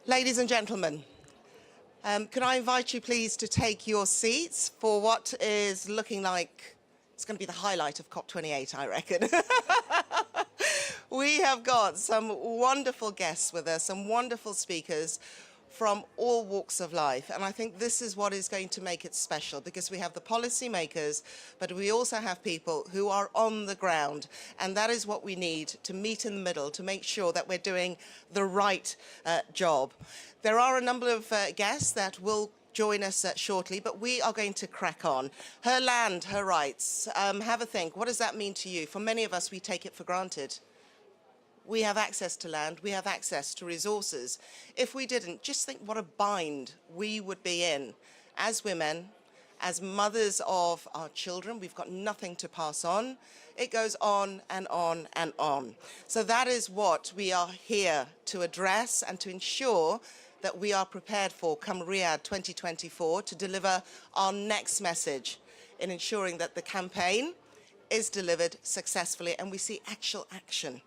Ladies and gentlemen, can I invite you please to take your seats for what is looking like it's going to be the highlight of COP28, I reckon. We have got some wonderful guests with us, some wonderful speakers from all walks of life. And I think this is what is going to make it special, because we have the policymakers, but we also have people who are on the ground. And that is what we need to meet in the middle, to make sure that we're doing the right job. There are a number of guests that will join us shortly, but we are going to crack on. Her land, her rights. Have a think. What does that mean to you? For many of us, we take it for granted. We have access to land, we have access to resources. If we didn't, just think what a bind we would be in as women, as mothers of our children. We've got nothing to pass on. It goes on and on and on. So that is what we are here to address and to ensure that we are prepared for come Riyadh 2024 to deliver our next message in ensuring that the campaign is delivered successfully and we see actual action.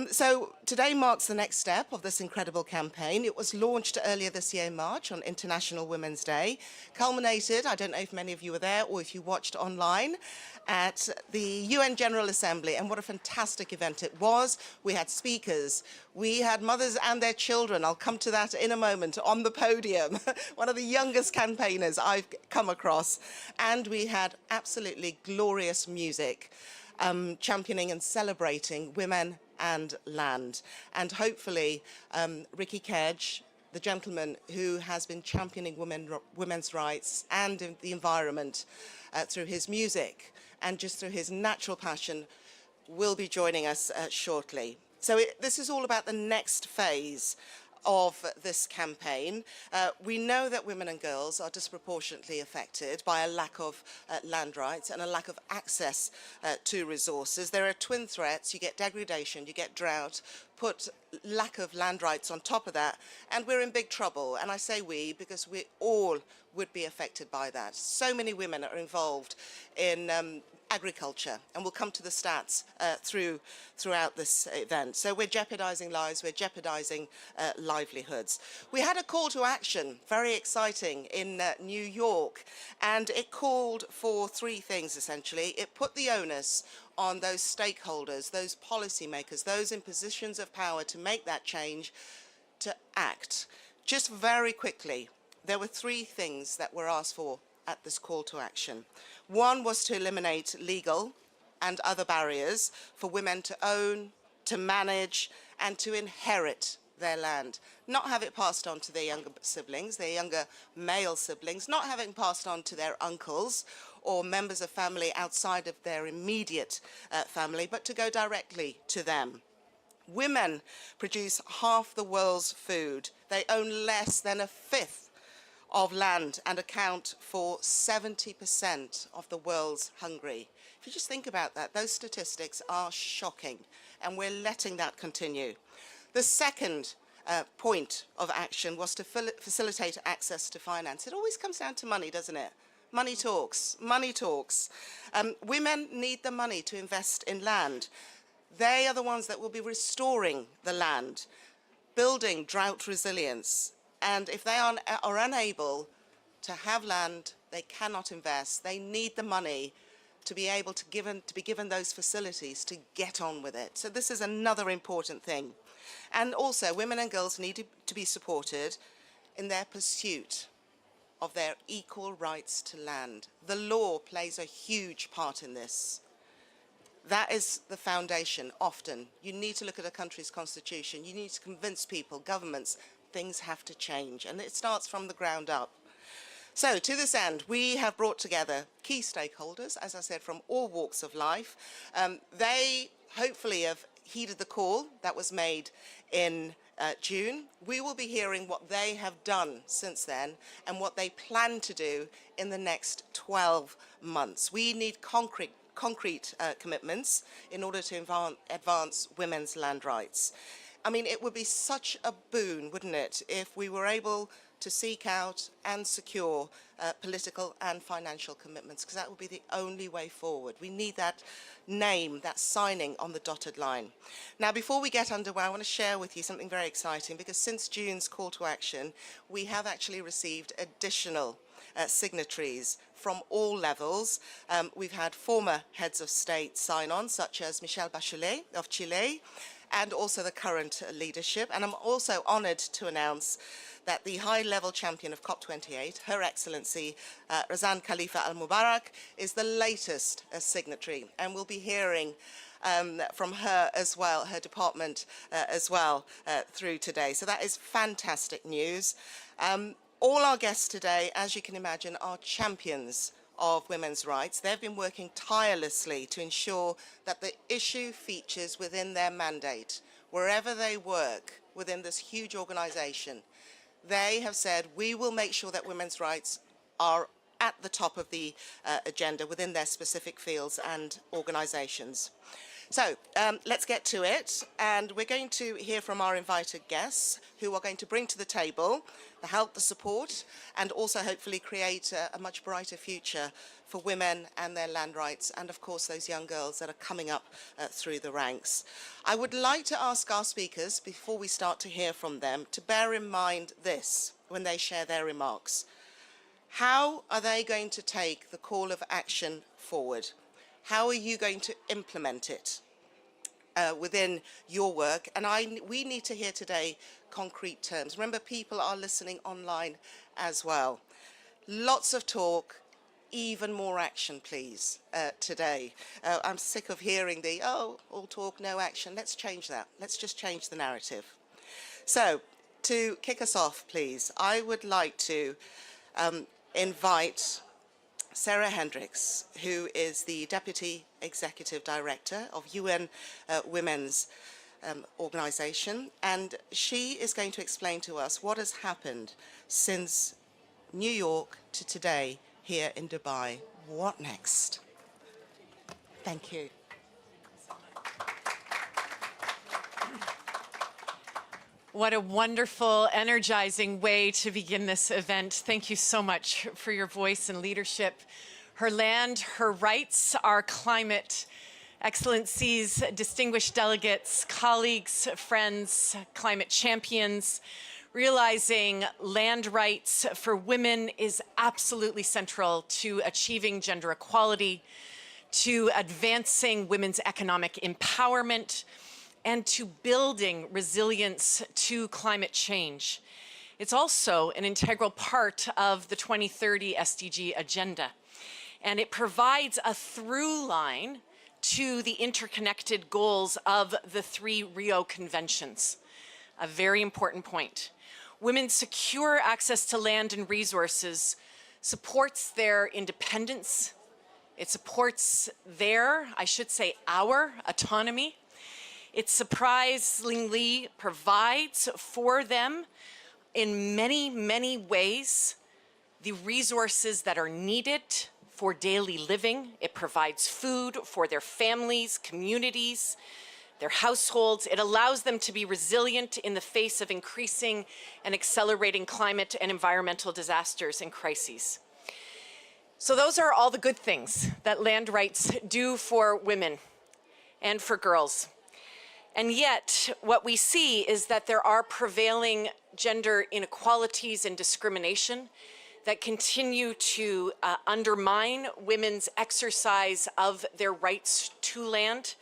So today marks the next step of this incredible campaign. It was launched earlier this year in March on International Women's Day, culminated, I don't know if many of you were there or if you watched online, at the UN General Assembly, and what a fantastic event it was. We had speakers, we had mothers and their children, I'll come to that in a moment, on the podium, one of the youngest campaigners I've come across, and we had absolutely glorious music, championing and celebrating women and land. And hopefully Ricky Kedge, the gentleman who has been championing women's rights and the environment through his music and just through his natural passion, will be joining us shortly. So this is all about the next phase of this campaign. We know that women and girls are disproportionately affected by a lack of land rights and a lack of access to resources. There are twin threats. You get degradation, you get drought, put lack of land rights on top of that, and we're in big trouble. And I say we because we all would be affected by that. So many women are involved in agriculture, and we'll come to the stats throughout this event. So we're jeopardizing lives, we're jeopardizing livelihoods. We had a call to action, very exciting, in New York, and it called for three things essentially. It put the onus on those stakeholders, those policymakers, those in positions of power to make that change, to act. Just very quickly, there were three things that were asked for at this call to action. One was to eliminate legal and other barriers for women to own, to manage, and to inherit their land. Not have it passed on to their younger siblings, their younger male siblings, not having passed on to their uncles or members of family outside of their immediate family, but to go directly to them. Women produce half the world's food. They own less than a fifth of land and account for 70% of the world's hungry. If you just think about that, those statistics are shocking, and we're letting that continue. The second point of action was to facilitate access to finance. It always comes down to money, doesn't it? Money talks, money talks. Women need the money to invest in land. They are the ones that will be restoring the land, building drought resilience. And if they are unable to have land, they cannot invest. They need the money to be able to be given those facilities to get on with it. So this is another important thing. And also, women and girls need to be supported in their pursuit of their equal rights to land. The law plays a huge part in this. That is the foundation often. You need to look at a country's constitution. You need to convince people, governments, things have to change, and it starts from the ground up. So to this end, we have brought together key stakeholders, as I said, from all walks of life. They hopefully have heeded the call that was made in June. We will be hearing what they have done since then and what they plan to do in the next 12 months. We need concrete commitments in order to advance women's land rights. I mean, it would be such a boon, wouldn't it, if we were able to seek out and secure political and financial commitments, because that will be the only way forward. We need that name, that signing on the dotted line. Now, before we get underway, I want to share with you something very exciting, because since June's call to action, we have actually received additional signatories from all levels. We've had former heads of state sign on, such as Michelle Bachelet of Chile, and also the current leadership. And I'm also honored to announce that the high-level champion of COP28, Her Excellency Razan Khalifa Al Mubarak, is the latest signatory, and we'll be hearing from her as well, her department as well through today. So that is fantastic news. All our guests today, as you can imagine, are champions of women's rights. They've been working tirelessly to ensure that the issue features within their mandate, wherever they work within this huge organization. They have said, we will make sure that women's rights are at the top of the agenda within their specific fields and organizations. So let's get to it, and we're going to hear from our invited guests who are going to bring to the table the help, the support, and also hopefully create a much brighter future for women and their land rights, and of course those young girls that are coming up through the ranks. I would like to ask our speakers, before we start to hear from them, to bear in mind this when they share their remarks. How are they going to take the call of action forward? How are you going to implement it within your work? And we need to hear today concrete terms. Remember, people are listening online as well. Lots of talk, even more action, please, today. I'm sick of hearing the, oh, all talk, no action. Let's change that. Let's just change the narrative. So, to kick us off, please, I would like to invite Sarah Hendricks, who is the Deputy Executive Director of UN Women's Organization, and she is going to explain to us what has happened since New York to today here in Dubai. What next? Thank you. What a wonderful, energizing way to begin this event. Thank you so much for your voice and leadership. Her land, her rights, our climate. Excellencies, distinguished delegates, colleagues, friends, climate champions, realizing land rights for women is absolutely central to achieving gender equality, to advancing women's economic empowerment, and to building resilience to climate change. It's also an integral part of the 2030 SDG agenda, and it provides a through line to the interconnected goals of the 3 Rio Conventions. A very important point. Women's secure access to land and resources supports their independence. It supports their, I should say our, autonomy. It surprisingly provides for them in many, many ways the resources that are needed for daily living. It provides food for their families, communities, their households. It allows them to be resilient in the face of increasing and accelerating climate and environmental disasters and crises. So those are all the good things that land rights do for women and for girls. And yet, what we see is that there are prevailing gender inequalities and discrimination that continue to undermine women's exercise of their rights to land.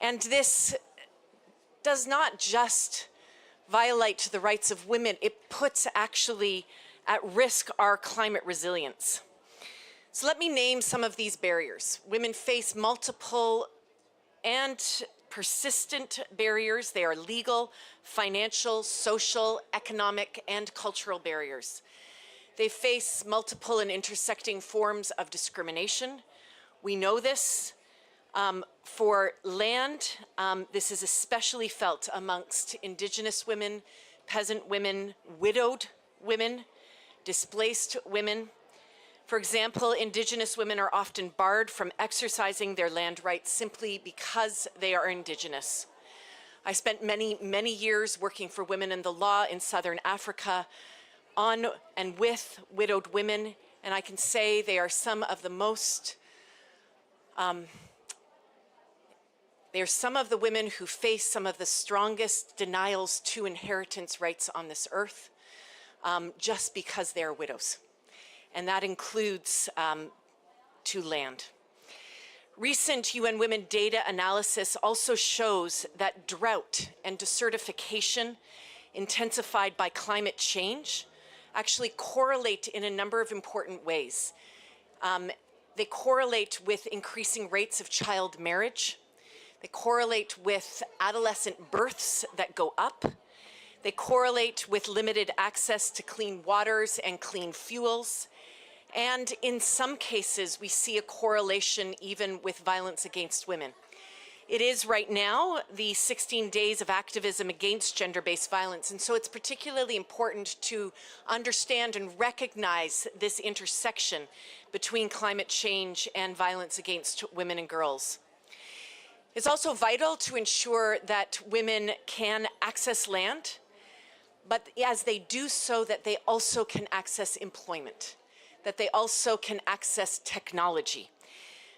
And this does not just violate the rights of women, it puts actually at risk our climate resilience. So let me name some of these barriers. Women face multiple and persistent barriers. They are legal, financial, social, economic, and cultural barriers. They face multiple and intersecting forms of discrimination. We know this. For land, this is especially felt amongst Indigenous women, peasant women, widowed women, displaced women. For example, Indigenous women are often barred from exercising their land rights simply because they are Indigenous. I spent many, many years working for women in the law in Southern Africa. on and with widowed women, and I can say they are some of the most, they are some of the women who face some of the strongest denials to inheritance rights on this earth, just because they are widows. And that includes to land. Recent UN Women data analysis also shows that drought and desertification intensified by climate change actually correlate in a number of important ways. They correlate with increasing rates of child marriage. They correlate with adolescent births that go up. They correlate with limited access to clean waters and clean fuels. And in some cases, we see a correlation even with violence against women. It is right now the 16 days of activism against gender-based violence, and so it's particularly important to understand and recognize this intersection between climate change and violence against women and girls. It's also vital to ensure that women can access land, but as they do so, that they also can access employment, that they also can access technology,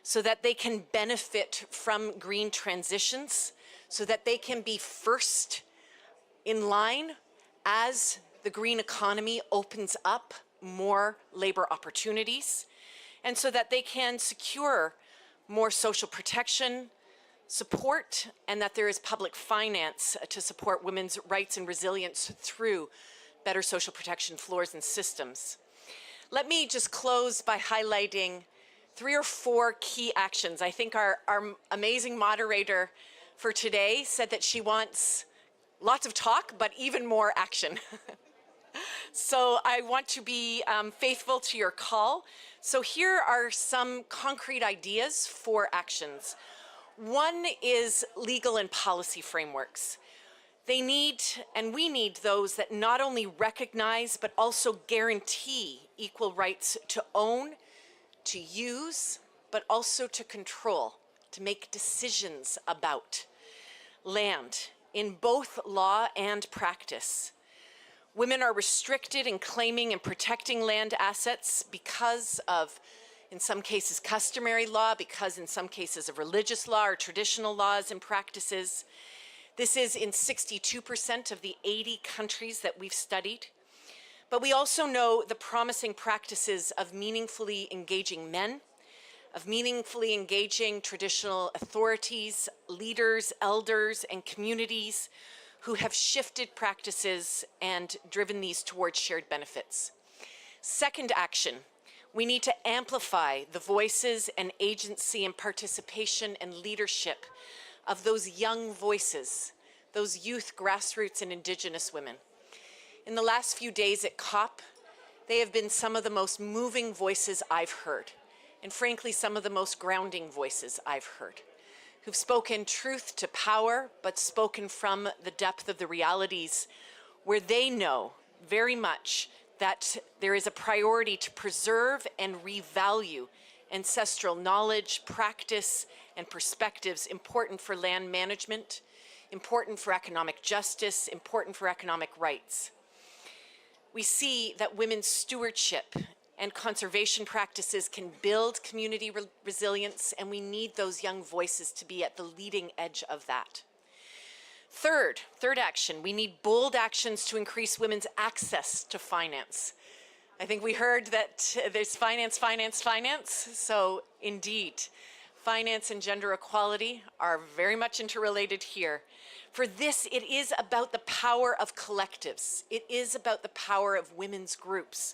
so that they can benefit from green transitions, so that they can be first in line as the green economy opens up more labor opportunities, and so that they can secure more social protection, support, and that there is public finance to support women's rights and resilience through better social protection floors and systems. Let me just close by highlighting 3 or 4 key actions. I think our amazing moderator for today said that she wants lots of talk, but even more action. So I want to be faithful to your call. So here are some concrete ideas for actions. One is legal and policy frameworks. They need, and we need, those that not only recognize, but also guarantee equal rights to own, to use, but also to control, to make decisions about land in both law and practice. Women are restricted in claiming and protecting land assets because of, in some cases, customary law, because in some cases of religious law or traditional laws and practices. This is in 62% of the 80 countries that we've studied. But we also know the promising practices of meaningfully engaging men, of meaningfully engaging traditional authorities, leaders, elders, and communities who have shifted practices and driven these towards shared benefits. Second action, we need to amplify the voices and agency and participation and leadership of those young voices, those youth, grassroots, and Indigenous women. In the last few days at COP, they have been some of the most moving voices I've heard, and frankly, some of the most grounding voices I've heard, who've spoken truth to power, but spoken from the depth of the realities where they know very much that there is a priority to preserve and revalue ancestral knowledge, practice, and perspectives important for land management, important for economic justice, important for economic rights. We see that women's stewardship and conservation practices can build community resilience, and we need those young voices to be at the leading edge of that. Third action, we need bold actions to increase women's access to finance. I think we heard that there's finance. So indeed, finance and gender equality are very much interrelated here. For this, it is about the power of collectives. It is about the power of women's groups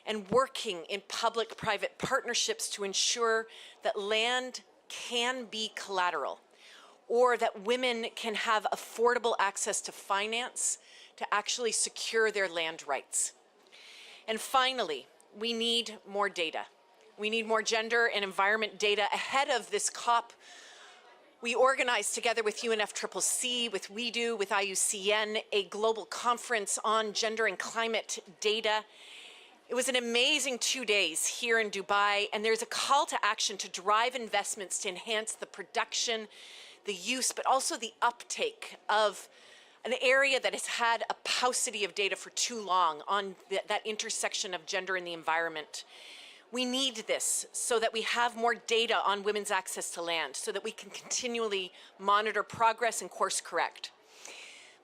and working in public-private partnerships to ensure that land can be collateral, or that women can have affordable access to finance to actually secure their land rights. And finally, we need more data. We need more gender and environment data. Ahead of this COP, we organized together with UNFCCC, with WEDO, with IUCN, a global conference on gender and climate data. It was an amazing 2 days here in Dubai, and there's a call to action to drive investments to enhance the production, the use, but also the uptake of an area that has had a paucity of data for too long on that intersection of gender and the environment. We need this so that we have more data on women's access to land, so that we can continually monitor progress and course correct.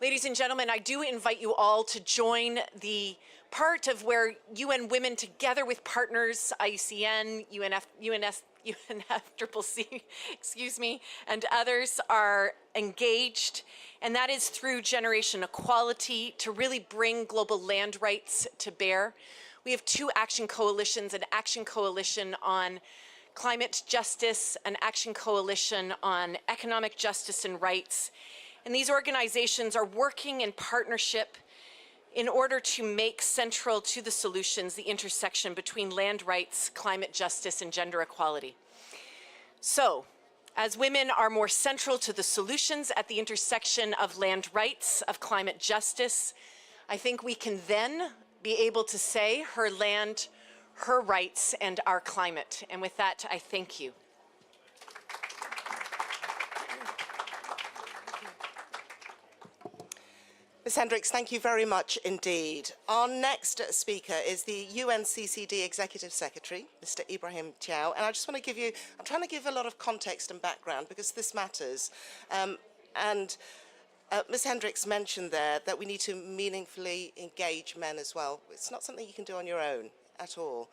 Ladies and gentlemen, I do invite you all to join the part of where UN Women, together with partners, IUCN, UNFCCC, excuse me, and others are engaged, and that is through Generation Equality to really bring global land rights to bear. We have two action coalitions, an action coalition on climate justice, an action coalition on economic justice and rights. And these organizations are working in partnership in order to make central to the solutions the intersection between land rights, climate justice, and gender equality. So, as women are more central to the solutions at the intersection of land rights, of climate justice, I think we can then be able to say her land, her rights, and our climate. And with that, I thank you. Ms. Hendricks, thank you very much indeed. Our next speaker is the UNCCD Executive Secretary, Mr. Ibrahim Thiaw. And I just want to give you, I'm trying to give a lot of context and background because this matters. Ms. Hendricks mentioned there that we need to meaningfully engage men as well. It's not something you can do on your own at all.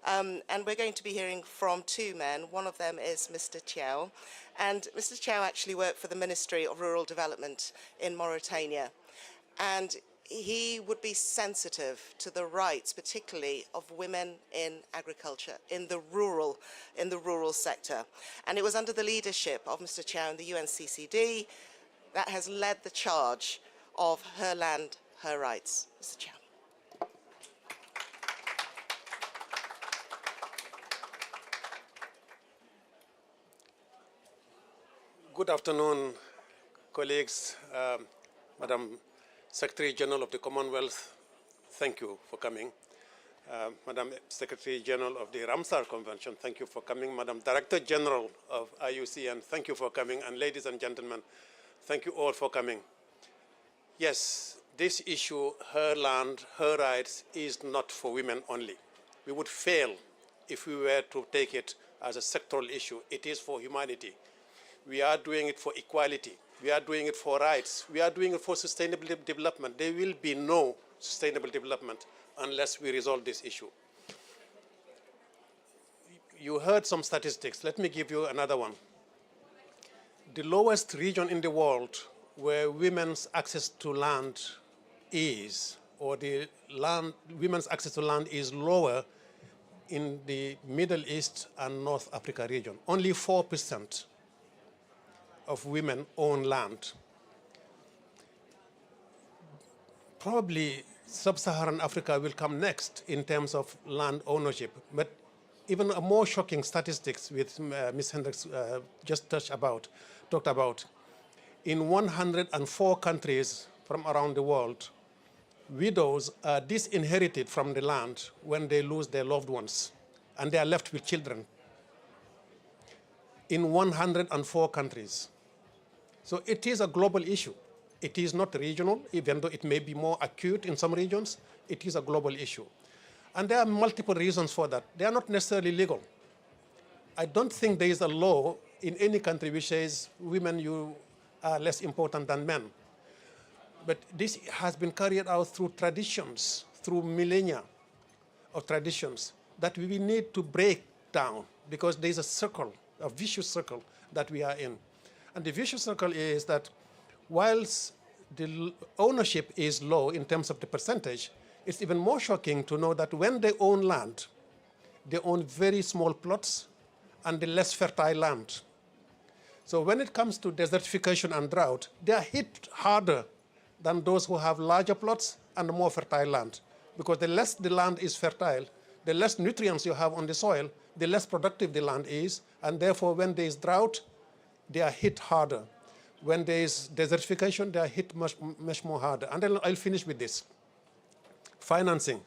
And we're going to be hearing from two men. One of them is Mr. Thiaw. And Mr. Thiaw actually worked for the Ministry of Rural Development in Mauritania. And he would be sensitive to the rights, particularly of women in agriculture, in the rural sector. And it was under the leadership of Mr. Thiaw and the UNCCD that has led the charge of Her Land, Her Rights. Mr. Thiaw. Good afternoon, colleagues. Madam Secretary General of the Commonwealth, thank you for coming. Madam Secretary General of the Ramsar Convention, thank you for coming. Madam Director General of IUCN, thank you for coming. And ladies and gentlemen, thank you all for coming. Yes, this issue, her land, her rights, is not for women only. We would fail if we were to take it as a sectoral issue. It is for humanity. We are doing it for equality. We are doing it for rights. We are doing it for sustainable development. There will be no sustainable development unless we resolve this issue. You heard some statistics. Let me give you another one. The lowest region in the world where women's access to land is, or the women's access to land is lower in the Middle East and North Africa region. Only 4% of women own land. Probably sub-Saharan Africa will come next in terms of land ownership, but even a more shocking statistics with Ms. Hendricks just talked about. In 104 countries from around the world, widows are disinherited from the land when they lose their loved ones, and they are left with children. In 104 countries. So it is a global issue. It is not regional, even though it may be more acute in some regions. It is a global issue. And there are multiple reasons for that. They are not necessarily legal. I don't think there is a law in any country which says women, you are less important than men. But this has been carried out through traditions, through millennia of traditions that we need to break down because there is a circle, a vicious circle that we are in. And the vicious circle is that whilst the ownership is low in terms of the percentage, it's even more shocking to know that when they own land, they own very small plots and the less fertile land. So when it comes to desertification and drought, they are hit harder than those who have larger plots and more fertile land. Because the less the land is fertile, the less nutrients you have on the soil, the less productive the land is, and therefore when there is drought, they are hit harder. When there is desertification, they are hit much more harder. And then I'll finish with this. Financing.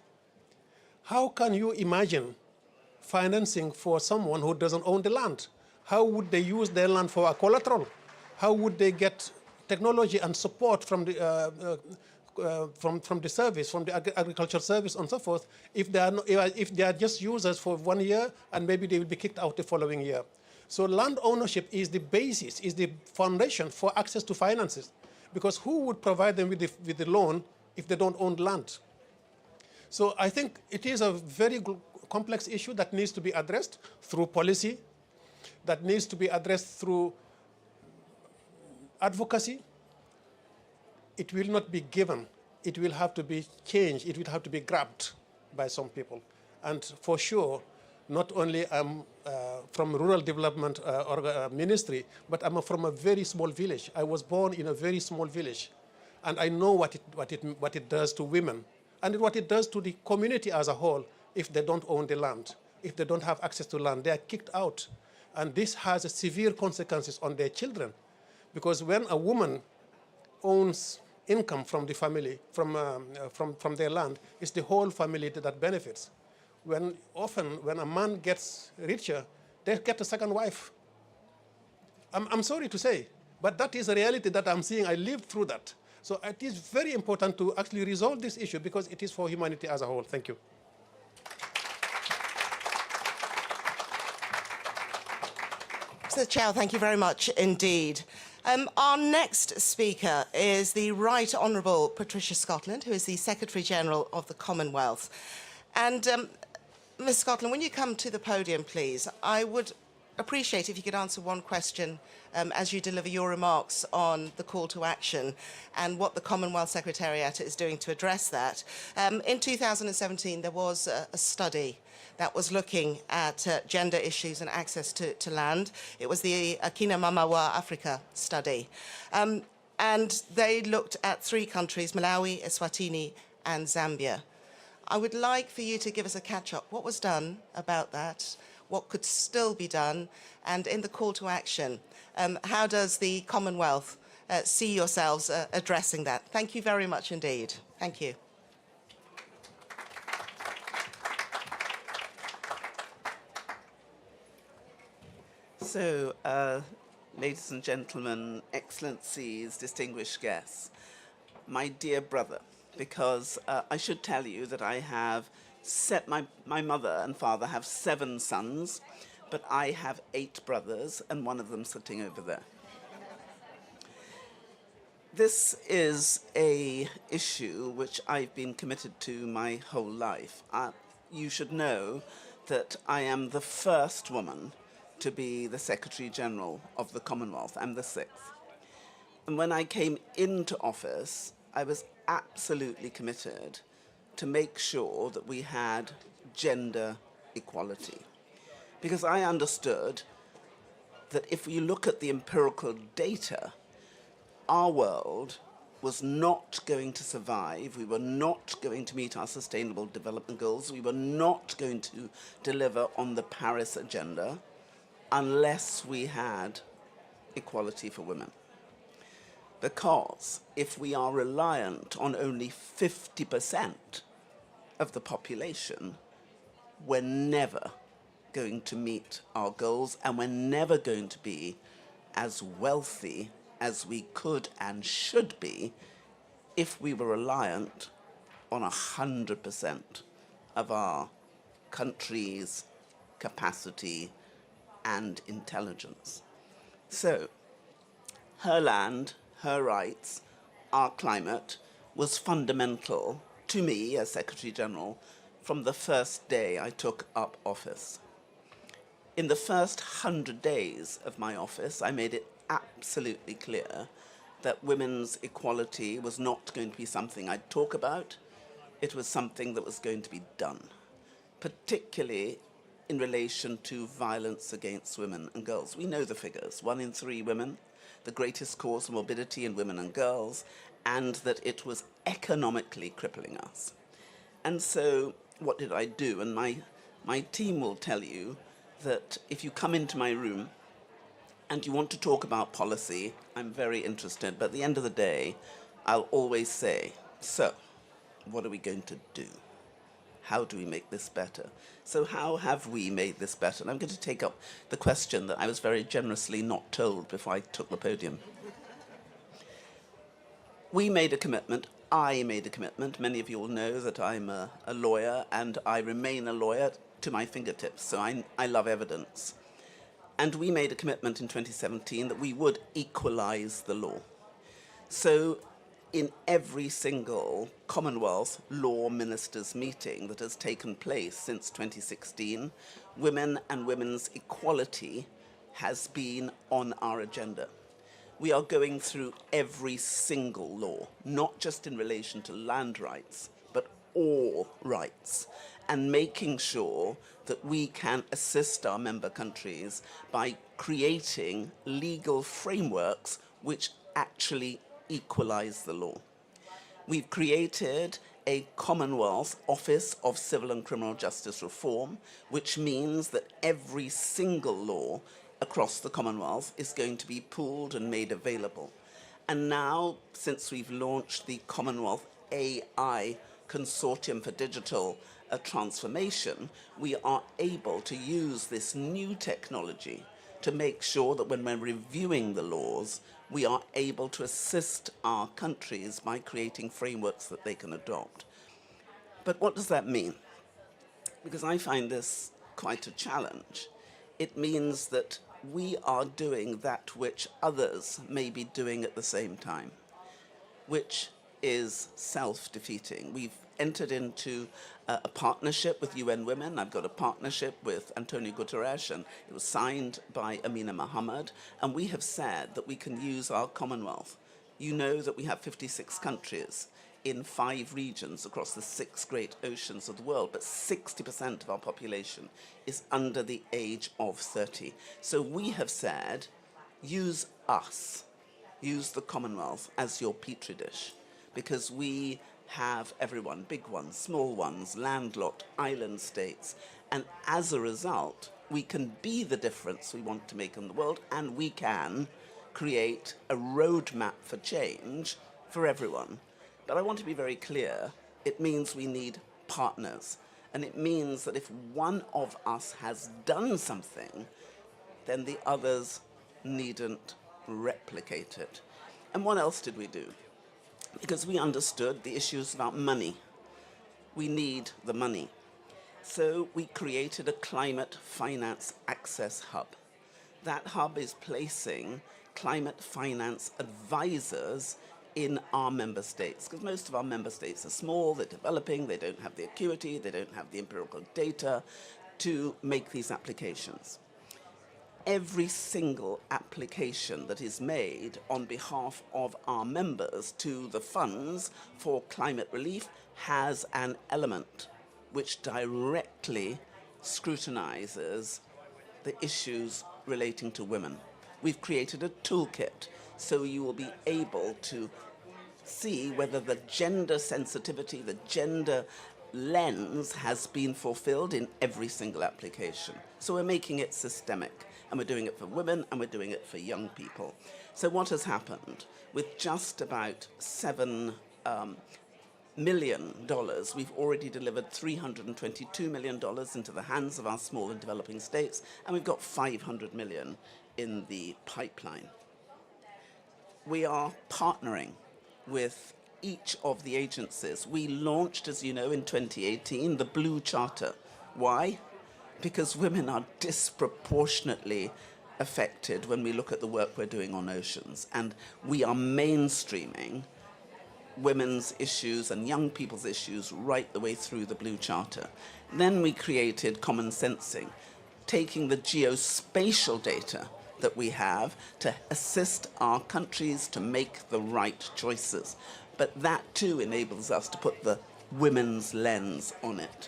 How can you imagine financing for someone who doesn't own the land? How would they use their land for a collateral? How would they get technology and support from the from the service, from the agricultural service and so forth, if they are just users for 1 year and maybe they will be kicked out the following year. So land ownership is the basis, is the foundation for access to finances, because who would provide them with the loan if they don't own land? So I think it is a very complex issue that needs to be addressed through policy, that needs to be addressed through advocacy. It will not be given. It will have to be changed. It will have to be grabbed by some people. And for sure, not only I'm from rural development ministry, but I'm from a very small village. I was born in a very small village, and I know what it does to women, and what it does to the community as a whole if they don't own the land, if they don't have access to land. They are kicked out, and this has severe consequences on their children, because when a woman owns income from the family, from their land, it's the whole family that benefits. Often when a man gets richer, they get a second wife. I'm sorry to say, but that is a reality that I'm seeing. I lived through that. So it is very important to actually resolve this issue because it is for humanity as a whole. Thank you. Mr. Chow, thank you very much indeed. Our next speaker is the Right Honourable Patricia Scotland, who is the Secretary-General of the Commonwealth. And Ms. Scotland, when you come to the podium, please, I would appreciate if you could answer one question as you deliver your remarks on the call to action and what the Commonwealth Secretariat is doing to address that. In 2017, there was a study that was looking at gender issues and access to land. It was the Akina Mamawa Africa study. And they looked at 3 countries, Malawi, Eswatini, and Zambia. I would like for you to give us a catch-up. What was done about that? What could still be done? And in the call to action, how does the Commonwealth see yourselves addressing that? Thank you very much indeed. Thank you. So, ladies and gentlemen, excellencies, distinguished guests, my dear brother, because I should tell you that I have my mother and father have 7 sons, but I have 8 brothers, and one of them sitting over there. This is an issue which I've been committed to my whole life. You should know that I am the first woman to be the Secretary-General of the Commonwealth. I'm the 6th. And when I came into office, I was absolutely committed to make sure that we had gender equality. Because I understood that if you look at the empirical data, our world was not going to survive, we were not going to meet our sustainable development goals, we were not going to deliver on the Paris agenda unless we had equality for women. Because if we are reliant on only 50% of the population, we're never going to meet our goals, and we're never going to be as wealthy as we could and should be if we were reliant on 100% of our country's capacity and intelligence. So, her land, her rights, our climate was fundamental to me as Secretary-General from the first day I took up office. In the first 100 days of my office, I made it absolutely clear that women's equality was not going to be something I'd talk about. It was something that was going to be done, particularly in relation to violence against women and girls. We know the figures, 1 in 3 women, the greatest cause of morbidity in women and girls, and that it was economically crippling us. And so what did I do? And my team will tell you that if you come into my room and you want to talk about policy, I'm very interested, but at the end of the day, I'll always say, so, what are we going to do? How do we make this better? So how have we made this better? And I'm going to take up the question that I was very generously not told before I took the podium. we made a commitment, I made a commitment. Many of you will know that I'm a lawyer, and I remain a lawyer to my fingertips, so I love evidence. And we made a commitment in 2017 that we would equalize the law. So in every single Commonwealth law ministers meeting that has taken place since 2016, women and women's equality has been on our agenda. We are going through every single law, not just in relation to land rights, but all rights, and making sure that we can assist our member countries by creating legal frameworks which actually equalize the law. We've created a Commonwealth Office of Civil and Criminal Justice Reform, which means that every single law across the Commonwealth is going to be pooled and made available. And now, since we've launched the Commonwealth AI Consortium for Digital Transformation, we are able to use this new technology to make sure that when we're reviewing the laws, we are able to assist our countries by creating frameworks that they can adopt. But what does that mean? Because I find this quite a challenge. It means that we are doing that which others may be doing at the same time, which is self-defeating. We've entered into a partnership with UN Women. I've got a partnership with Antonio Guterres, and it was signed by Amina Mohammed, and we have said that we can use our Commonwealth. You know that we have 56 countries in 5 regions across the 6 great oceans of the world, but 60% of our population is under the age of 30. So we have said, use us, use the Commonwealth as your petri dish, because we have everyone, big ones, small ones, landlocked, island states, and as a result, we can be the difference we want to make in the world, and we can create a roadmap for change for everyone. But I want to be very clear, it means we need partners, and it means that if one of us has done something, then the others needn't replicate it. And what else did we do? Because we understood the issues about money. We need the money. So we created a climate finance access hub. That hub is placing climate finance advisors in our member states, because most of our member states are small, they're developing, they don't have the acuity, they don't have the empirical data to make these applications. Every single application that is made on behalf of our members to the funds for climate relief has an element which directly scrutinizes the issues relating to women. We've created a toolkit so you will be able to see whether the gender sensitivity, the gender lens has been fulfilled in every single application. So we're making it systemic, and we're doing it for women, and we're doing it for young people. So what has happened? With just about $7 million, we've already delivered $322 million into the hands of our small and developing states, and we've got $500 million in the pipeline. We are partnering with each of the agencies. We launched, as you know, in 2018, the Blue Charter. Why? Because women are disproportionately affected when we look at the work we're doing on oceans. And we are mainstreaming women's issues and young people's issues right the way through the Blue Charter. Then we created common sensing, taking the geospatial data that we have to assist our countries to make the right choices. But that too enables us to put the women's lens on it.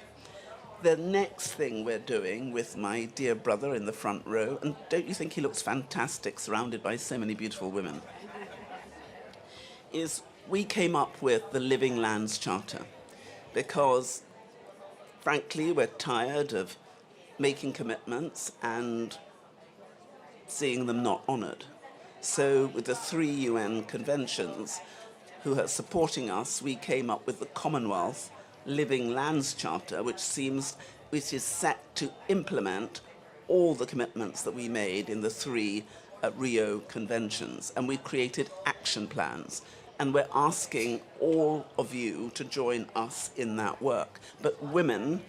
The next thing we're doing with my dear brother in the front row, and don't you think he looks fantastic surrounded by so many beautiful women, is we came up with the Living Lands Charter because, frankly, we're tired of making commitments and seeing them not honored. So with the 3 UN conventions who are supporting us, we came up with the Commonwealth Living Lands Charter, which is set to implement all the commitments that we made in the 3 Rio conventions. And we've created action plans. And we're asking all of you to join us in that work. But women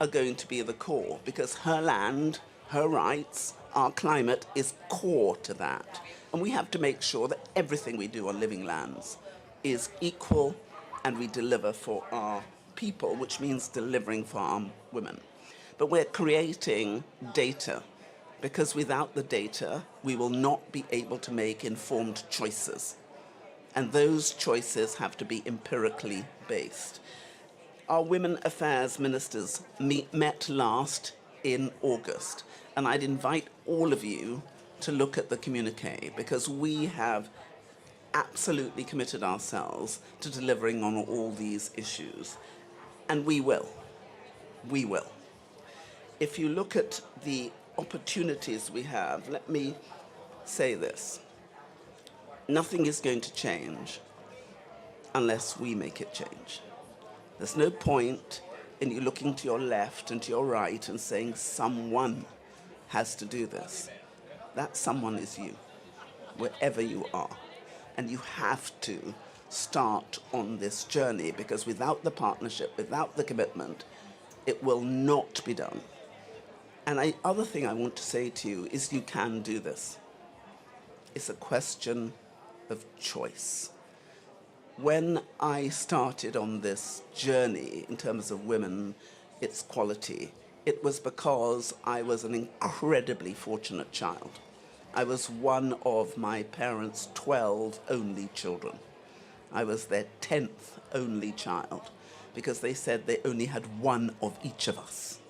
are going to be the core, because her land, her rights, our climate is core to that. And we have to make sure that everything we do on living lands is equal and we deliver for our people, which means delivering for our women. But we're creating data, because without the data, we will not be able to make informed choices. And those choices have to be empirically based. Our Women Affairs ministers met last in August, and I'd invite all of you to look at the communiqué, because we have absolutely committed ourselves to delivering on all these issues. And we will. We will. If you look at the opportunities we have, let me say this. Nothing is going to change unless we make it change. There's no point in you looking to your left and to your right and saying someone has to do this. That someone is you, wherever you are. And you have to start on this journey, because without the partnership, without the commitment, it will not be done. And the other thing I want to say to you is you can do this. It's a question of choice. When I started on this journey in terms of women, its quality, it was because I was an incredibly fortunate child. I was one of my parents' 12 only children. I was their 10th only child, because they said they only had one of each of us.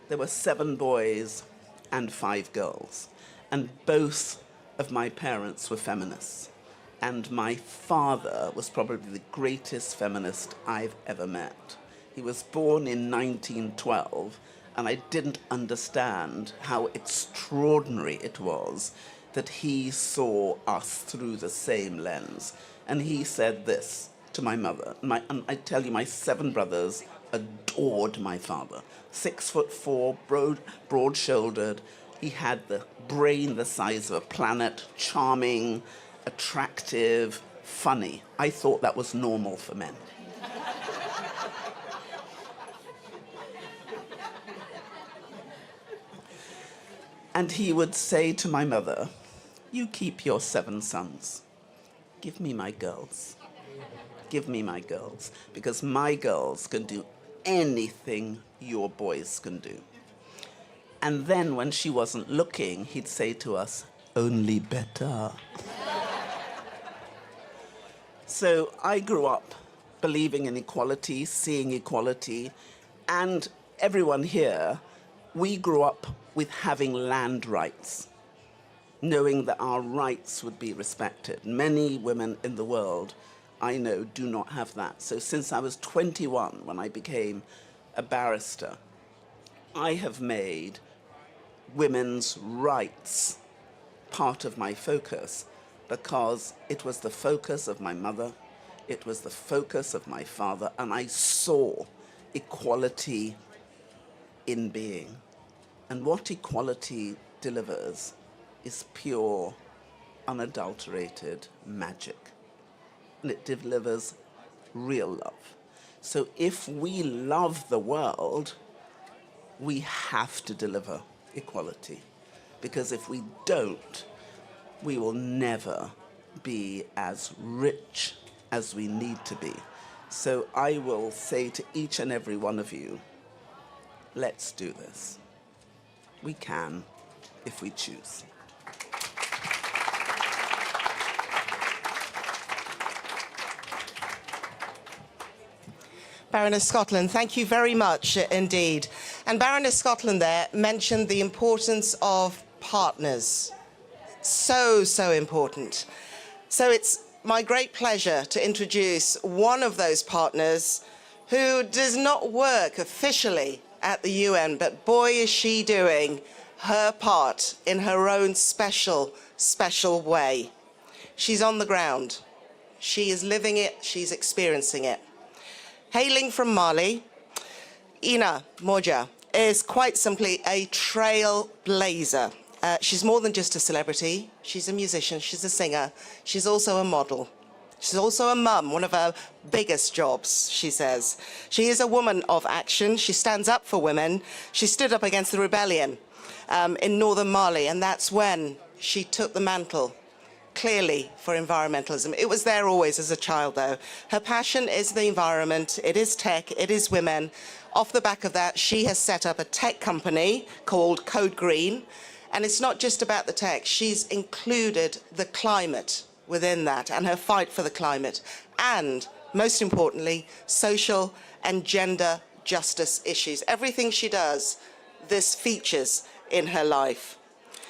There were 7 boys and 5 girls, and both of my parents were feminists. And my father was probably the greatest feminist I've ever met. He was born in 1912, and I didn't understand how extraordinary it was that he saw us through the same lens. And he said this to my mother. And I tell you, my 7 brothers adored my father. 6'4", broad-shouldered. He had the brain the size of a planet, charming, attractive, funny. I thought that was normal for men. And he would say to my mother, "You keep your 7 sons. Give me my girls. Give me my girls, because my girls can do anything your boys can do." And then when she wasn't looking, he'd say to us, "Only better." So I grew up believing in equality, seeing equality, and everyone here, we grew up with having land rights, knowing that our rights would be respected. Many women in the world, I know, do not have that. So since I was 21, when I became a barrister, I have made women's rights part of my focus, because it was the focus of my mother, it was the focus of my father, and I saw equality in being. And what equality delivers is pure, unadulterated magic. And it delivers real love. So if we love the world, we have to deliver equality. Because if we don't, we will never be as rich as we need to be. So I will say to each and every one of you, let's do this. We can, if we choose. Baroness Scotland, thank you very much indeed. And Baroness Scotland there mentioned the importance of partners. So, so important. So it's my great pleasure to introduce one of those partners who does not work officially at the UN, but boy is she doing her part in her own special, special way. She's on the ground. She is living it, she's experiencing it. Hailing from Mali, Ina Moja is quite simply a trailblazer. She's more than just a celebrity. She's a musician, she's a singer, she's also a model. She's also a mum, one of her biggest jobs, she says. She is a woman of action. She stands up for women. She stood up against the rebellion in northern Mali, and that's when she took the mantle, clearly, for environmentalism. It was there always as a child, though. Her passion is the environment, it is tech, it is women. Off the back of that, she has set up a tech company called Code Green, and it's not just about the tech. She's included the climate within that and her fight for the climate, and most importantly, social and gender justice issues. Everything she does, this features in her life.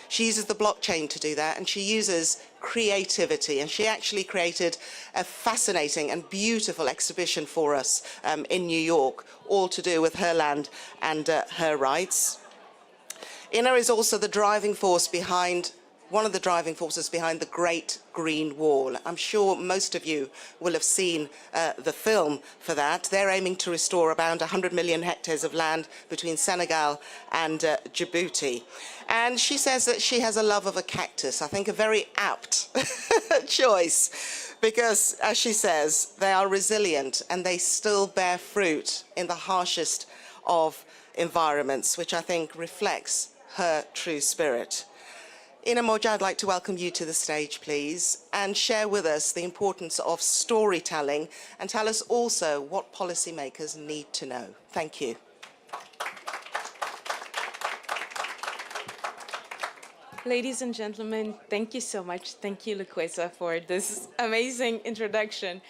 She uses the blockchain to do that, and she uses creativity, and she actually created a fascinating and beautiful exhibition for us in New York, all to do with her land and her rights. Ina is also the driving force behind one of the driving forces behind the Great Green Wall. I'm sure most of you will have seen the film for that. They're aiming to restore around 100 million hectares of land between Senegal and Djibouti. And she says that she has a love of a cactus. I think a very apt choice, because, as she says, they are resilient and they still bear fruit in the harshest of environments, which I think reflects her true spirit. Ina Morja, I'd like to welcome you to the stage, please, and share with us the importance of storytelling, and tell us also what policymakers need to know. Thank you. Ladies and gentlemen, thank you so much. Thank you, Lukwesa, for this amazing introduction.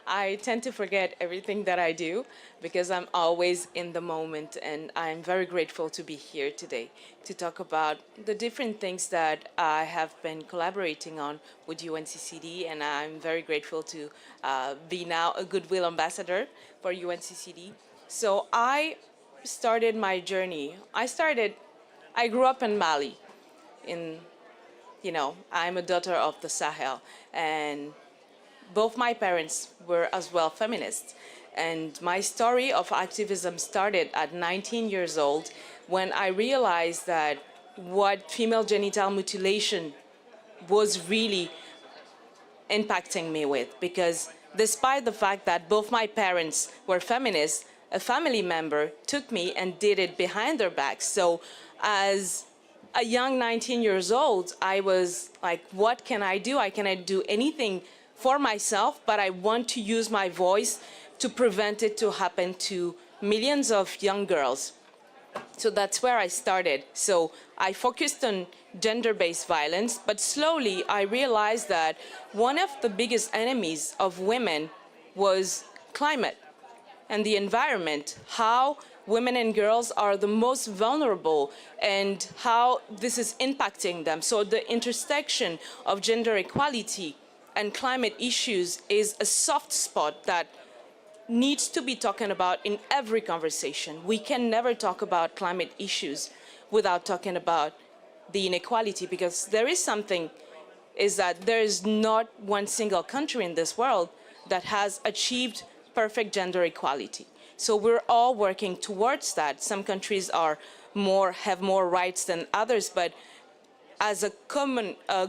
I tend to forget everything that I do because I'm always in the moment, and I'm very grateful to be here today to talk about the different things that I have been collaborating on with UNCCD, and I'm very grateful to be now a Goodwill Ambassador for UNCCD. So I started my journey. I grew up in Mali. I'm a daughter of the Sahel, and both my parents were as well feminists. And my story of activism started at 19 years old when I realized that what female genital mutilation was really impacting me with. Because despite the fact that both my parents were feminists, a family member took me and did it behind their back. So as a young 19 years old, I was like, what can I do? I cannot do anything for myself, but I want to use my voice to prevent it to happen to millions of young girls. So that's where I started. So I focused on gender-based violence, but slowly I realized that one of the biggest enemies of women was climate and the environment, how women and girls are the most vulnerable and how this is impacting them. So the intersection of gender equality and climate issues is a soft spot that needs to be talking about in every conversation. We can never talk about climate issues without talking about the inequality, because there is something, is that there is not one single country in this world that has achieved perfect gender equality. So we're all working towards that. Some countries have more rights than others, but as a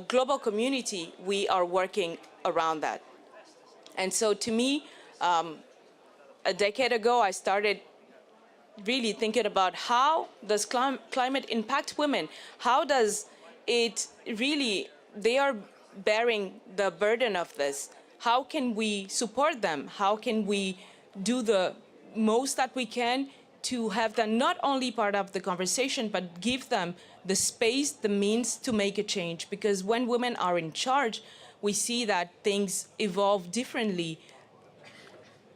global community, we are working around that. And so to me, a decade ago, I started really thinking about how does climate impact women? How does it really, they are bearing the burden of this. How can we support them? How can we do the most that we can to have them not only part of the conversation, but give them the space, the means to make a change? Because when women are in charge, we see that things evolve differently,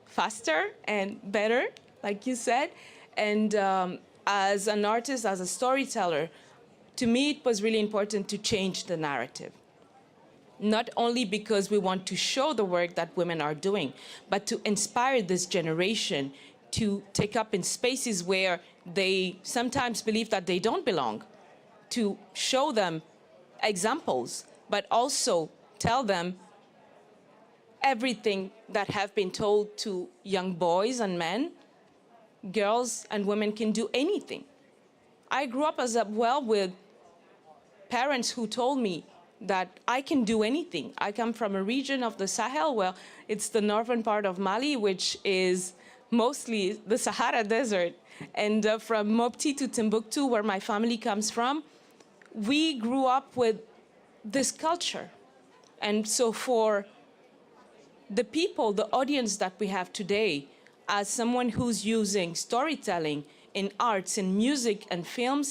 faster and better, like you said. And as an artist, as a storyteller, to me it was really important to change the narrative. Not only because we want to show the work that women are doing, but to inspire this generation to take up in spaces where they sometimes believe that they don't belong, to show them examples, but also tell them everything that have been told to young boys and men. Girls and women can do anything. I grew up as well with parents who told me that I can do anything. I come from a region of the Sahel, well, it's the northern part of Mali, which is mostly the Sahara Desert. And from Mopti to Timbuktu, where my family comes from, we grew up with this culture. And so for the people, the audience that we have today, as someone who's using storytelling in arts, in music and films,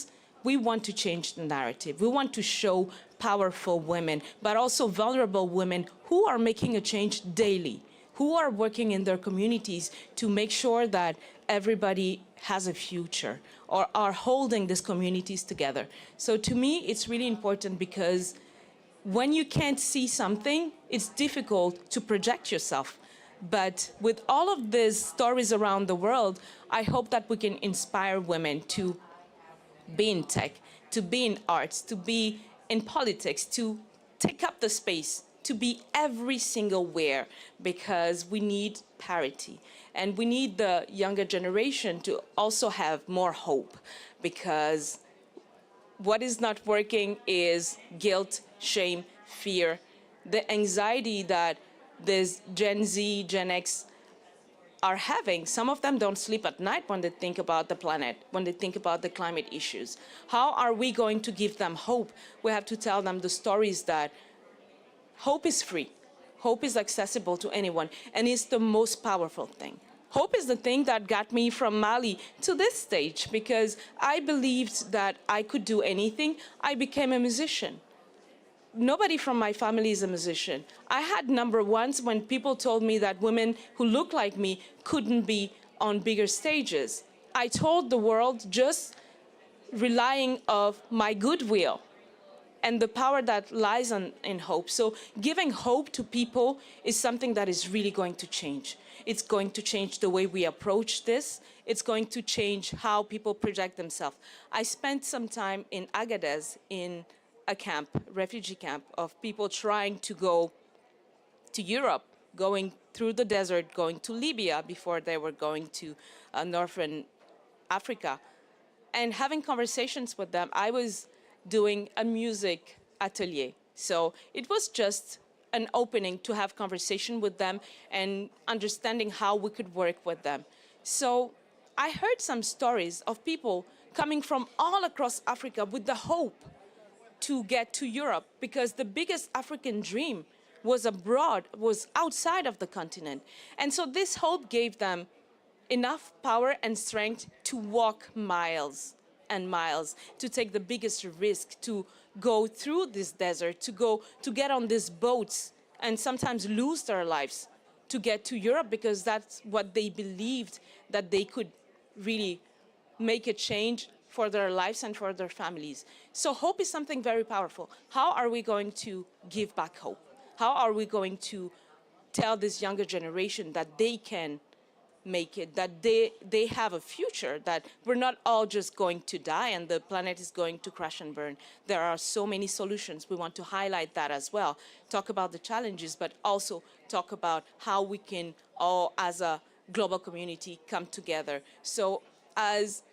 we want to change the narrative. We want to show powerful women, but also vulnerable women who are making a change daily, who are working in their communities to make sure that everybody has a future or are holding these communities together. So to me, it's really important because when you can't see something, it's difficult to project yourself. But with all of these stories around the world, I hope that we can inspire women to be in tech, to be in arts, to be in politics, to take up the space, to be every single where, because we need parity. And we need the younger generation to also have more hope, because what is not working is guilt, shame, fear, the anxiety that this Gen Z, Gen X are having. Some of them don't sleep at night when they think about the planet, when they think about the climate issues. How are we going to give them hope? We have to tell them the stories that hope is free. Hope is accessible to anyone, and it's the most powerful thing. Hope is the thing that got me from Mali to this stage, because I believed that I could do anything. I became a musician. Nobody from my family is a musician. I had number ones when people told me that women who look like me couldn't be on bigger stages. I told the world just relying on my goodwill and the power that lies in hope. So giving hope to people is something that is really going to change. It's going to change the way we approach this. It's going to change how people project themselves. I spent some time in Agadez in a camp, refugee camp, of people trying to go to Europe, going through the desert, going to Libya before they were going to northern Africa. And having conversations with them, I was doing a music atelier. So it was just an opening to have conversation with them and understanding how we could work with them. So I heard some stories of people coming from all across Africa with the hope to get to Europe, because the biggest African dream was abroad, was outside of the continent. And so this hope gave them enough power and strength to walk miles and miles, to take the biggest risk, to go through this desert, to get on these boats and sometimes lose their lives to get to Europe, because that's what they believed, that they could really make a change for their lives and for their families. So hope is something very powerful. How are we going to give back hope? How are we going to tell this younger generation that they can make it, that they have a future, that we're not all just going to die and the planet is going to crash and burn? There are so many solutions. We want to highlight that as well. Talk about the challenges, but also talk about how we can all, as a global community, come together. So as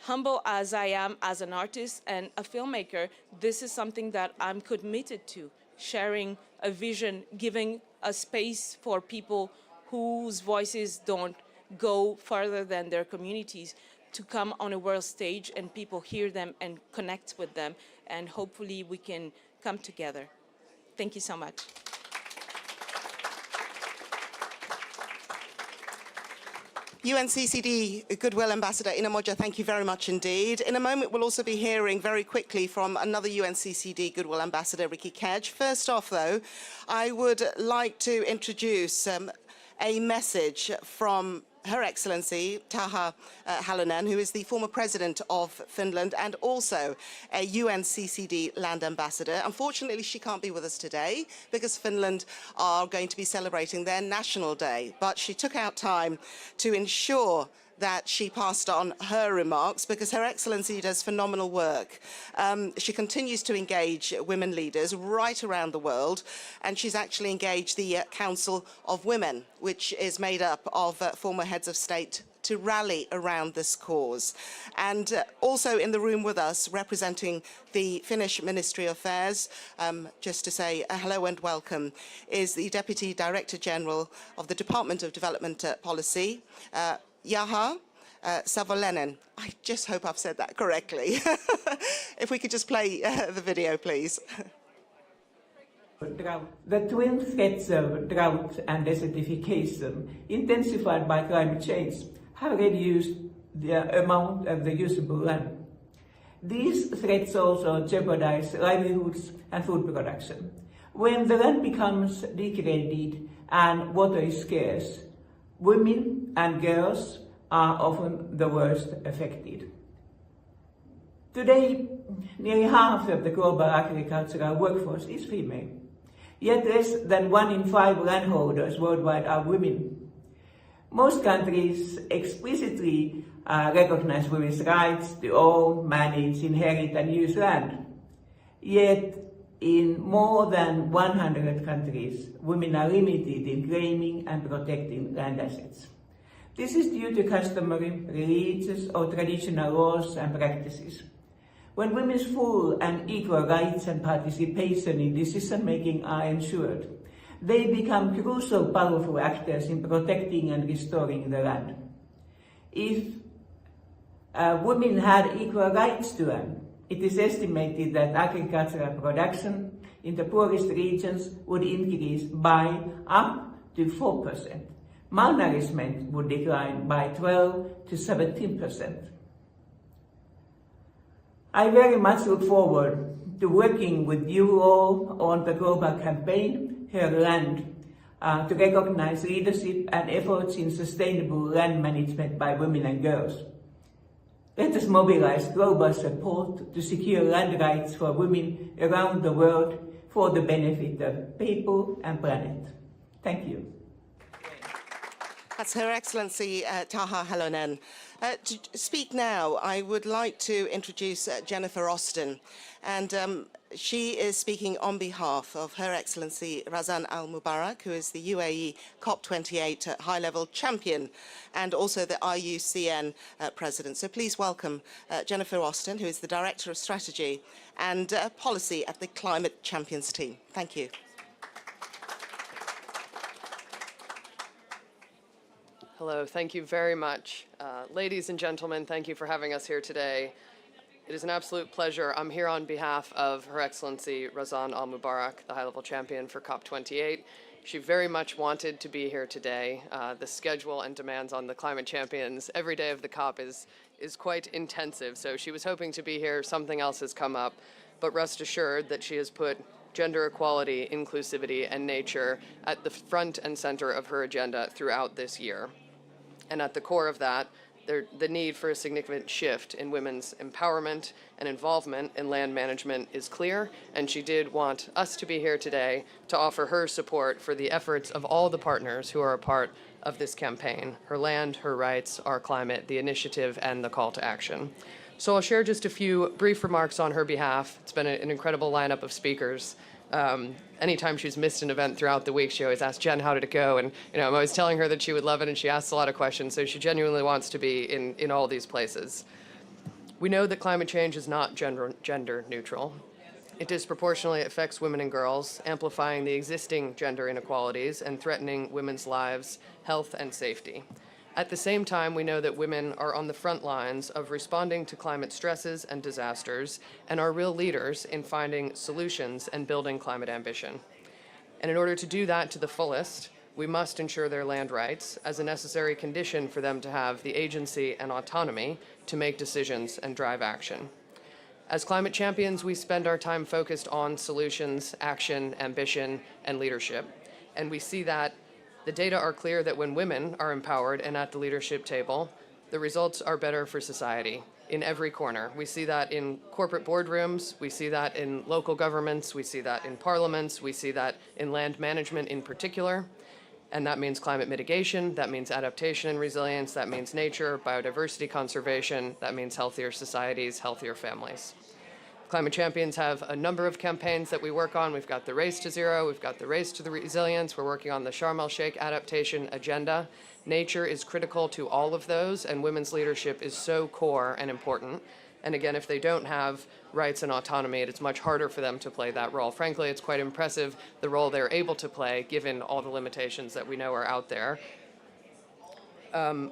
humble as I am as an artist and a filmmaker, this is something that I'm committed to, sharing a vision, giving a space for people whose voices don't go further than their communities to come on a world stage and people hear them and connect with them, and hopefully we can come together. Thank you so much. UNCCD Goodwill Ambassador Ina Modja, thank you very much indeed. In a moment, we'll also be hearing very quickly from another UNCCD Goodwill Ambassador, Ricky Kedge. First off, though, I would like to introduce a message from Her Excellency Taha Halonen, who is the former president of Finland and also a UNCCD land ambassador. Unfortunately, she can't be with us today because Finland are going to be celebrating their National Day. But she took out time to ensure that she passed on her remarks, because Her Excellency does phenomenal work. She continues to engage women leaders right around the world, and she's actually engaged the Council of Women, which is made up of former heads of state to rally around this cause. And also in the room with us, representing the Finnish Ministry of Affairs, just to say hello and welcome, is the Deputy Director General of the Department of Development Policy, Jaha Savolainen. I just hope I've said that correctly. If we could just play the video, please. The twin threats of drought and desertification, intensified by climate change, have reduced the amount of the usable land. These threats also jeopardize livelihoods and food production. When the land becomes degraded and water is scarce, women and girls are often the worst affected. Today, nearly half of the global agricultural workforce is female. Yet less than 1 in 5 landholders worldwide are women. Most countries explicitly recognize women's rights to own, manage, inherit and use land. Yet in more than 100 countries, women are limited in claiming and protecting land assets. This is due to customary, religious or traditional laws and practices. When women's full and equal rights and participation in decision-making are ensured, they become crucial, powerful actors in protecting and restoring the land. If women had equal rights to land, it is estimated that agricultural production in the poorest regions would increase by up to 4%. Malnourishment would decline by 12 to 17%. I very much look forward to working with you all on the global campaign, Her Land, to recognize leadership and efforts in sustainable land management by women and girls. Let us mobilize global support to secure land rights for women around the world for the benefit of people and planet. Thank you. That's Her Excellency Taha Halonen. To speak now, I would like to introduce Jennifer Austin, and she is speaking on behalf of Her Excellency Razan Al Mubarak, who is the UAE COP28 high-level champion and also the IUCN president. So please welcome Jennifer Austin, who is the Director of Strategy and Policy at the Climate Champions team. Thank you. Hello, thank you very much. Ladies and gentlemen, thank you for having us here today. It is an absolute pleasure. I'm here on behalf of Her Excellency Razan Al Mubarak, the high-level champion for COP28. She very much wanted to be here today. The schedule and demands on the climate champions every day of the COP is quite intensive, so she was hoping to be here. Something else has come up, but rest assured that she has put gender equality, inclusivity, and nature at the front and center of her agenda throughout this year. And at the core of that, the need for a significant shift in women's empowerment and involvement in land management is clear, and she did want us to be here today to offer her support for the efforts of all the partners who are a part of this campaign: Her Land, Her Rights, Our Climate, the initiative, and the call to action. So I'll share just a few brief remarks on her behalf. It's been an incredible lineup of speakers. Anytime she's missed an event throughout the week, she always asks, Jen, how did it go? And I'm always telling her that she would love it, and she asks a lot of questions, so she genuinely wants to be in all these places. We know that climate change is not gender neutral. It disproportionately affects women and girls, amplifying the existing gender inequalities and threatening women's lives, health, and safety. At the same time, we know that women are on the front lines of responding to climate stresses and disasters and are real leaders in finding solutions and building climate ambition. And in order to do that to the fullest, we must ensure their land rights as a necessary condition for them to have the agency and autonomy to make decisions and drive action. As climate champions, we spend our time focused on solutions, action, ambition, and leadership. And we see that the data are clear that when women are empowered and at the leadership table, the results are better for society in every corner. We see that in corporate boardrooms, we see that in local governments, we see that in parliaments, we see that in land management in particular. And that means climate mitigation, that means adaptation and resilience, that means nature, biodiversity conservation, that means healthier societies, healthier families. Climate Champions have a number of campaigns that we work on. We've got the Race to Zero, we've got the Race to the Resilience, we're working on the Sharm el-Sheikh Adaptation Agenda. Nature is critical to all of those, and women's leadership is so core and important. And again, if they don't have rights and autonomy, it's much harder for them to play that role. Frankly, it's quite impressive the role they're able to play, given all the limitations that we know are out there.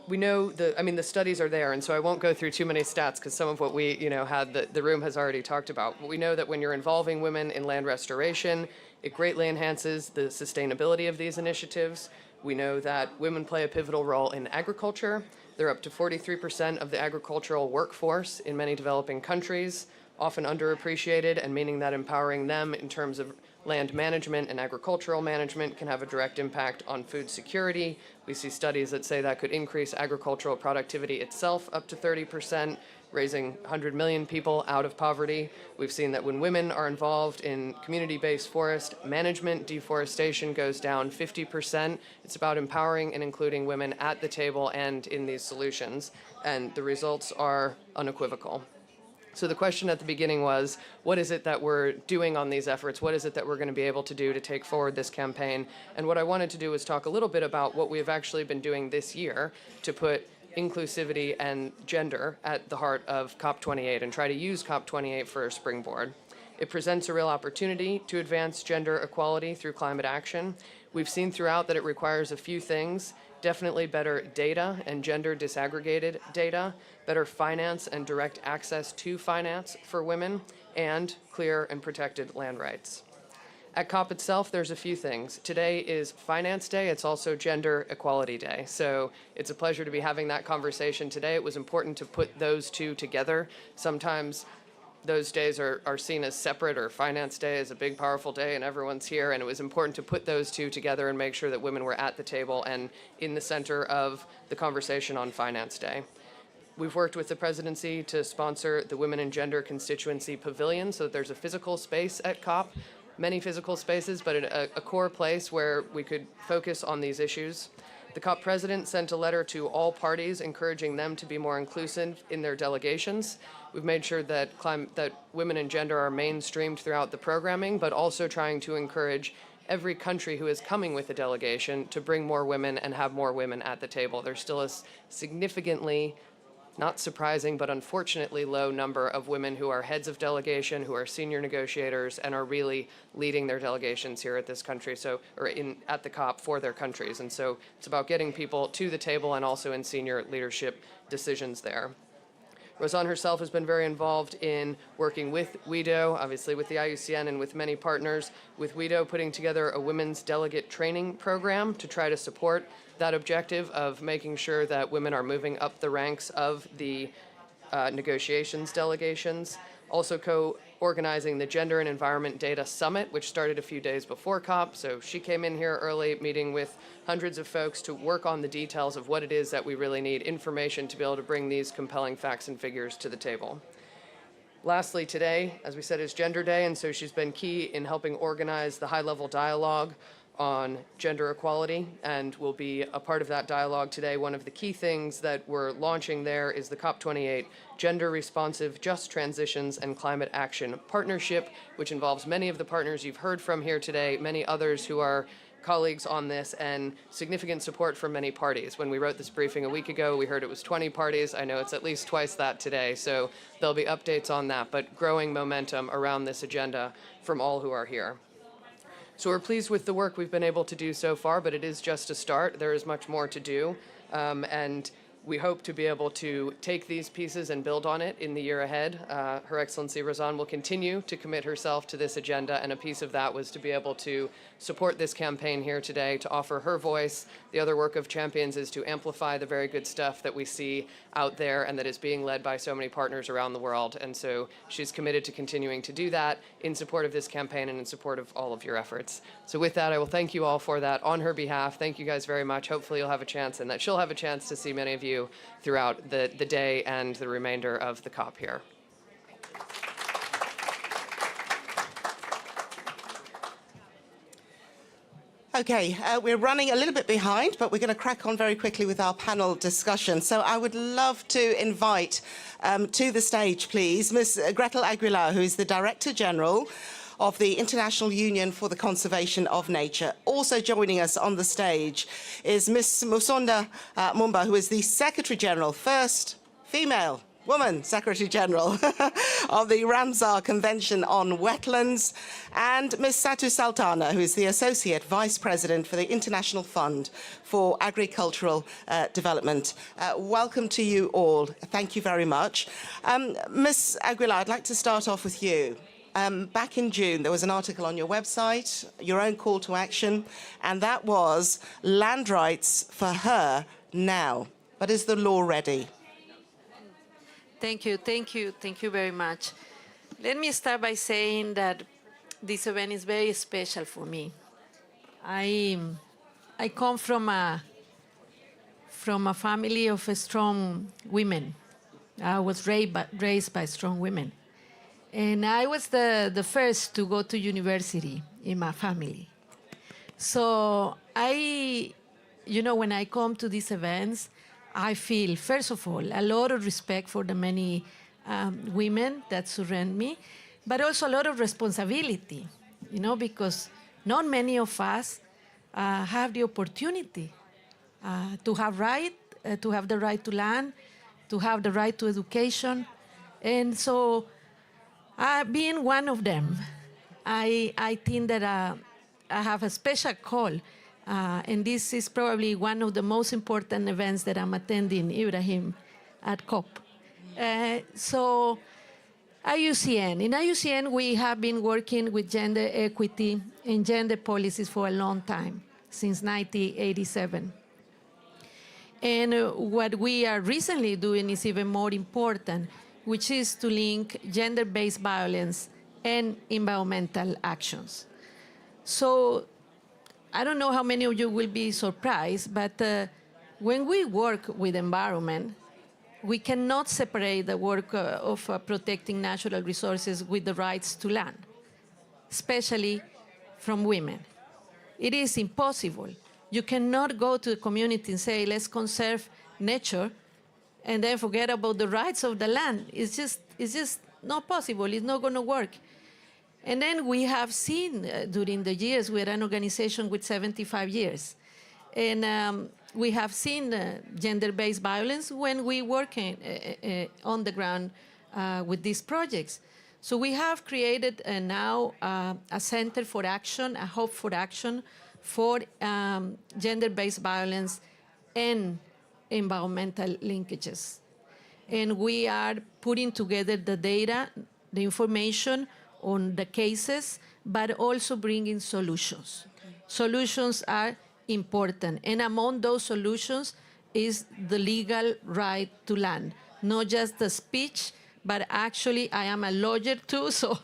We know the studies are there, and so I won't go through too many stats because some of what we, had the room has already talked about. But we know that when you're involving women in land restoration, it greatly enhances the sustainability of these initiatives. We know that women play a pivotal role in agriculture. They're up to 43% of the agricultural workforce in many developing countries, often underappreciated, and meaning that empowering them in terms of land management and agricultural management can have a direct impact on food security. We see studies that say that could increase agricultural productivity itself up to 30%, raising 100 million people out of poverty. We've seen that when women are involved in community-based forest management, deforestation goes down 50%. It's about empowering and including women at the table and in these solutions, and the results are unequivocal. So the question at the beginning was, what is it that we're doing on these efforts? What is it that we're going to be able to do to take forward this campaign? And what I wanted to do was talk a little bit about what we've actually been doing this year to put inclusivity and gender at the heart of COP28 and try to use COP28 for a springboard. It presents a real opportunity to advance gender equality through climate action. We've seen throughout that it requires a few things: definitely better data and gender disaggregated data, better finance and direct access to finance for women, and clear and protected land rights. At COP itself, there's a few things. Today is Finance Day. It's also Gender Equality Day. So it's a pleasure to be having that conversation today. It was important to put those two together. Sometimes those days are seen as separate, or Finance Day is a big, powerful day and everyone's here, and it was important to put those two together and make sure that women were at the table and in the center of the conversation on Finance Day. We've worked with the presidency to sponsor the Women and Gender Constituency Pavilion so that there's a physical space at COP, many physical spaces, but a core place where we could focus on these issues. The COP president sent a letter to all parties encouraging them to be more inclusive in their delegations. We've made sure that women and gender are mainstreamed throughout the programming, but also trying to encourage every country who is coming with a delegation to bring more women and have more women at the table. There's still a significantly, not surprising, but unfortunately low number of women who are heads of delegation, who are senior negotiators, and are really leading their delegations here at this country, at the COP for their countries. And so it's about getting people to the table and also in senior leadership decisions there. Razan herself has been very involved in working with WIDO, obviously with the IUCN and with many partners, with WIDO putting together a women's delegate training program to try to support that objective of making sure that women are moving up the ranks of the negotiations delegations. Also co-organizing the Gender and Environment Data Summit, which started a few days before COP. So she came in here early, meeting with hundreds of folks to work on the details of what it is that we really need information to be able to bring these compelling facts and figures to the table. Lastly, today, as we said, is Gender Day, and so she's been key in helping organize the high-level dialogue on gender equality, and will be a part of that dialogue today. One of the key things that we're launching there is the COP28 Gender Responsive Just Transitions and Climate Action Partnership, which involves many of the partners you've heard from here today, many others who are colleagues on this, and significant support from many parties. When we wrote this briefing a week ago, we heard it was 20 parties. I know it's at least twice that today, so there'll be updates on that, but growing momentum around this agenda from all who are here. So we're pleased with the work we've been able to do so far, but it is just a start. There is much more to do, and we hope to be able to take these pieces and build on it in the year ahead. Her Excellency Razan will continue to commit herself to this agenda, and a piece of that was to be able to support this campaign here today, to offer her voice. The other work of Champions is to amplify the very good stuff that we see out there and that is being led by so many partners around the world. And so she's committed to continuing to do that in support of this campaign and in support of all of your efforts. So with that, I will thank you all for that on her behalf. Thank you guys very much. Hopefully you'll have a chance, and that she'll have a chance to see many of you throughout the day and the remainder of the COP here. Okay, we're running a little bit behind, but we're going to crack on very quickly with our panel discussion. So I would love to invite to the stage, please, Ms. Gretel Aguilar, who is the Director General of the International Union for the Conservation of Nature. Also joining us on the stage is Ms. Musonda Mumba, who is the Secretary General, first female woman Secretary General of the Ramsar Convention on Wetlands, and Ms. Satu Sultana, who is the Associate Vice President for the International Fund for Agricultural Development. Welcome to you all. Thank you very much. Ms. Aguilar, I'd like to start off with you. Back in June, there was an article on your website, your own call to action, and that was land rights for her now. But is the law ready? Thank you very much. Let me start by saying that this event is very special for me. I come from a family of strong women. I was raised by strong women. And I was the first to go to university in my family. So when I come to these events, I feel, first of all, a lot of respect for the many women that surround me, but also a lot of responsibility, because not many of us have the opportunity to have the right to land, to have the right to education. And so being one of them, I think that I have a special call, and this is probably one of the most important events that I'm attending, Ibrahim, at COP. So IUCN. In IUCN, we have been working with gender equity and gender policies for a long time, since 1987. And what we are recently doing is even more important, which is to link gender-based violence and environmental actions. So I don't know how many of you will be surprised, but when we work with environment, we cannot separate the work of protecting natural resources with the rights to land, especially from women. It is impossible. You cannot go to the community and say, let's conserve nature, and then forget about the rights of the land. It's just not possible. It's not going to work. And then we have seen during the years, we're an organization with 75 years. And we have seen gender-based violence when we work on the ground with these projects. So we have created now a Center for Action, a Hub for Action for gender-based violence and environmental linkages. And we are putting together the data, the information on the cases, but also bringing solutions. Okay. Solutions are important. And among those solutions is the legal right to land. Not just the speech, but actually I am a lawyer too, so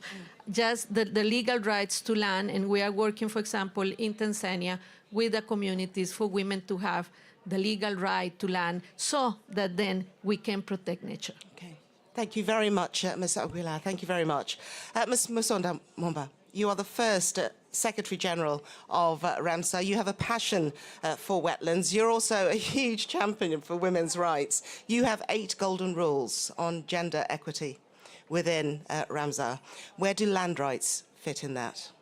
just the legal rights to land. And we are working, for example, in Tanzania with the communities for women to have the legal right to land so that then we can protect nature. Okay. Thank you very much, Ms. Aguilar. Thank you very much. Ms. Musonda Mumba, you are the first Secretary General of Ramsar. You have a passion for wetlands. You're also a huge champion for women's rights. You have 8 golden rules on gender equity within Ramsar. Where do land rights fit in that?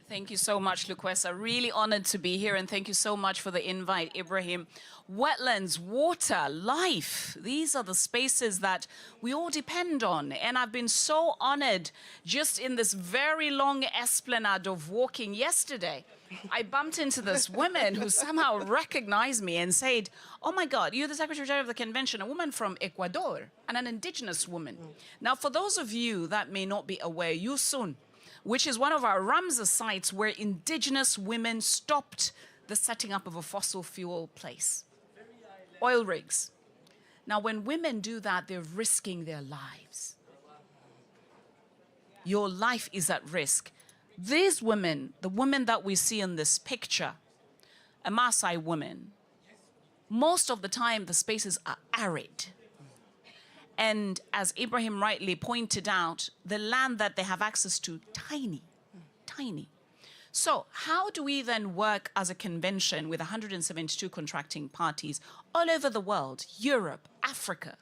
Thank you so much, Lukwesa. Really honored to be here, and thank you so much for the invite, Ibrahim. Wetlands, water, life, these are the spaces that we all depend on. And I've been so honored just in this very long esplanade of walking yesterday. I bumped into this woman who somehow recognized me and said, oh my God, you're the Secretary General of the Convention, a woman from Ecuador, and an indigenous woman. Now, for those of you that may not be aware, Yusun, which is one of our Ramsar sites where indigenous women stopped the setting up of a fossil fuel place. Oil rigs. Now, when women do that, they're risking their lives. Your life is at risk. These women, the women that we see in this picture, a Maasai woman, most of the time the spaces are arid. And as Ibrahim rightly pointed out, the land that they have access to, tiny, tiny. So how do we then work as a convention with 172 contracting parties all over the world, Europe, Africa?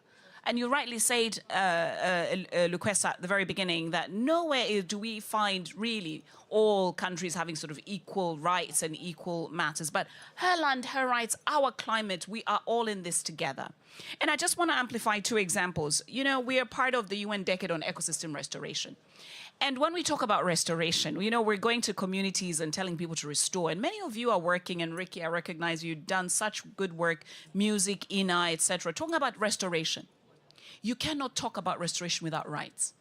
And you rightly said, Lukwesa, at the very beginning, that nowhere do we find really all countries having sort of equal rights and equal matters. But her land, her rights, our climate, we are all in this together. And I just want to amplify two examples. You know, we are part of the UN Decade on Ecosystem Restoration. And when we talk about restoration, you know, we're going to communities and telling people to restore. And many of you are working, and Ricky, I recognize you've done such good work, music, INA, etc., talking about restoration. You cannot talk about restoration without rights.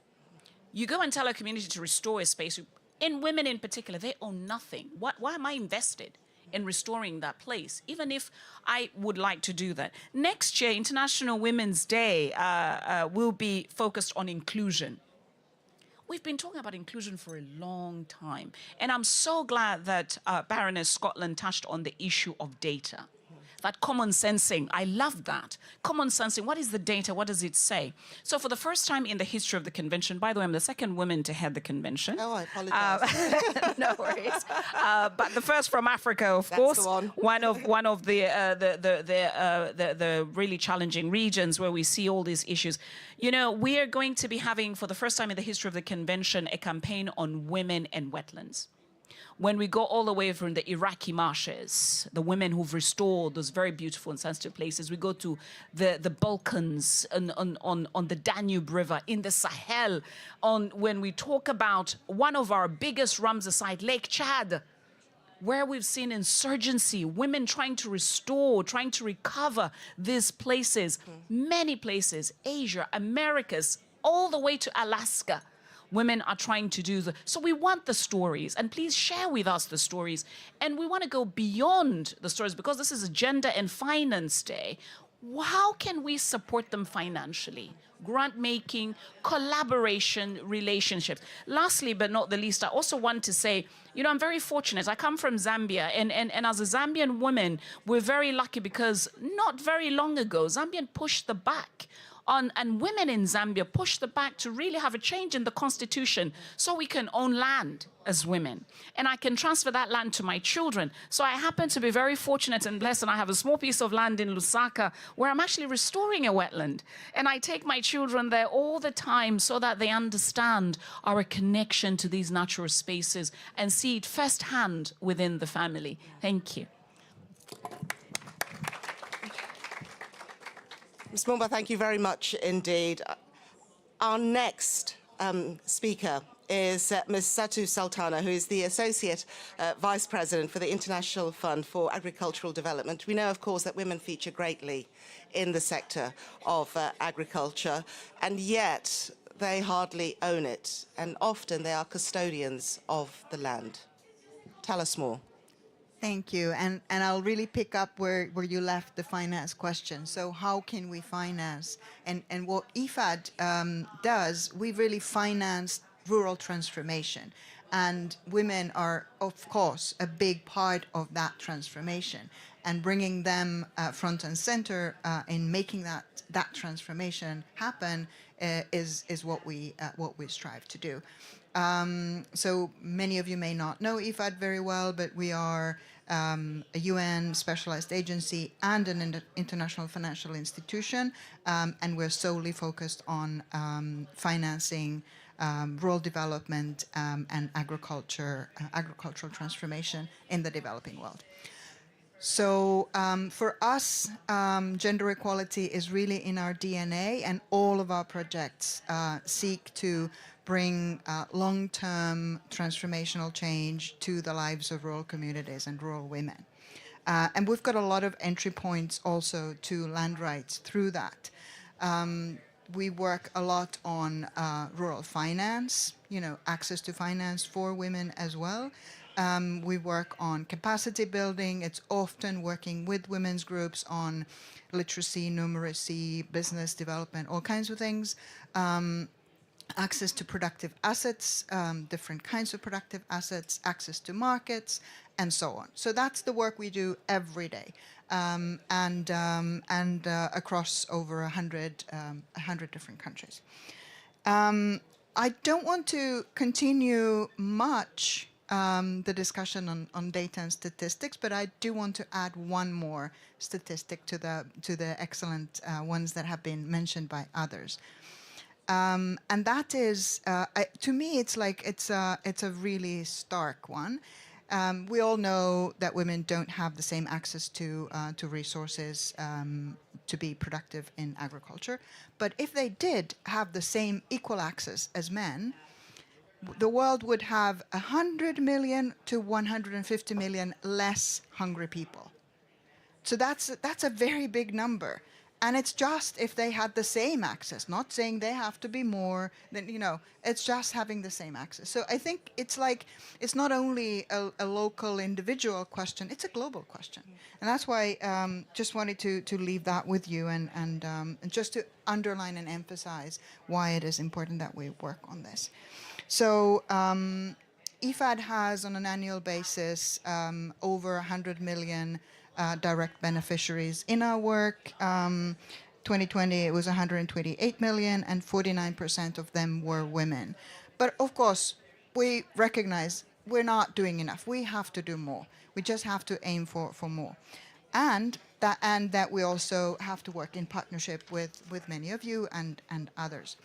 You go and tell a community to restore a space, and women in particular, they own nothing. Why am I invested in restoring that place, even if I would like to do that? Next year, International Women's Day will be focused on inclusion. We've been talking about inclusion for a long time, and I'm so glad that Baroness Scotland touched on the issue of data. That common sensing, I love that. Common sensing, what is the data? What does it say? So for the first time in the history of the convention, by the way, I'm the second woman to head the convention. Oh, I apologize. No worries. But the first from Africa, of That's course. the one. One of the really challenging regions where we see all these issues. You know, we are going to be having, for the first time in the history of the convention, a campaign on women and wetlands. When we go all the way from the Iraqi marshes, the women who've restored those very beautiful and sensitive places, we go to the Balkans, on the Danube River, in the Sahel, when we talk about one of our biggest Ramsar site, Lake Chad, where we've seen insurgency, women trying to restore, trying to recover these places, many places, Asia, Americas, all the way to Alaska. Women are trying to do so we want the stories, and please share with us the stories. And we want to go beyond the stories, because this is a Gender and Finance Day. How can we support them financially? Grant making, collaboration, relationships. Lastly, but not the least, I also want to say, you know, I'm very fortunate. I come from Zambia, and as a Zambian woman, we're very lucky because not very long ago, Zambia pushed the back and women in Zambia pushed the back to really have a change in the constitution so we can own land as women. And I can transfer that land to my children. So I happen to be very fortunate and blessed, and I have a small piece of land in Lusaka where I'm actually restoring a wetland. And I take my children there all the time so that they understand our connection to these natural spaces and see it firsthand within the family. Thank you. Ms. Mumba, thank you very much indeed. Our next speaker is Ms. Satu Sultana, who is the Associate Vice President for the International Fund for Agricultural Development. We know, of course, that women feature greatly in the sector of agriculture, and yet they hardly own it, and often they are custodians of the land. Tell us more. Thank you. And I'll really pick up where you left the finance question. So how can we finance? And what IFAD does, we really finance rural transformation. And women are, of course, a big part of that transformation. And bringing them front and center in making that transformation happen is what we strive to do. So many of you may not know IFAD very well, but we are a UN specialized agency and an international financial institution, and we're solely focused on financing rural development and agricultural transformation in the developing world. So for us, gender equality is really in our DNA, and all of our projects seek to bring long-term transformational change to the lives of rural communities and rural women. And we've got a lot of entry points also to land rights through that. We work a lot on rural finance, you know, access to finance for women as well. We work on capacity building. It's often working with women's groups on literacy, numeracy, business development, all kinds of things. Access to productive assets, different kinds of productive assets, access to markets, and so on. So that's the work we do every day, and across over 100 different countries. I don't want to continue much the discussion on data and statistics, but I do want to add one more statistic to the excellent ones that have been mentioned by others. And that is, to me, it's a really stark one. We all know that women don't have the same access to resources to be productive in agriculture. But if they did have the same equal access as men, the world would have 100 million to 150 million less hungry people. So that's a very big number. And it's just if they had the same access, not saying they have to be more than, it's just having the same access. So I think it's not only a local individual question, it's a global question. And that's why just wanted to leave that with you and just to underline and emphasize why it is important that we work on this. So IFAD has on an annual basis over 100 million direct beneficiaries in our work. 2020, it was 128 million, and 49% of them were women. But of course, we recognize we're not doing enough. We have to do more. We just have to aim for more. And that we also have to work in partnership with many of you and others.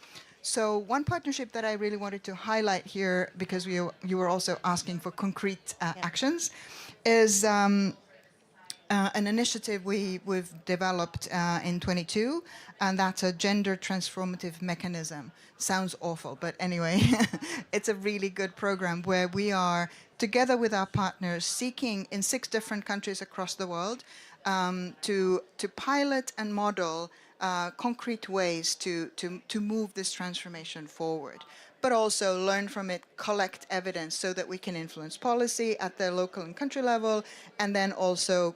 So one partnership that I really wanted to highlight here, because you were also asking for concrete actions, is an initiative we've developed in 22, and that's a gender transformative mechanism. Sounds awful, but anyway, it's a really good program where we are, together with our partners, seeking in 6 different countries across the world to pilot and model concrete ways to move this transformation forward, but also learn from it, collect evidence so that we can influence policy at the local and country level, and then also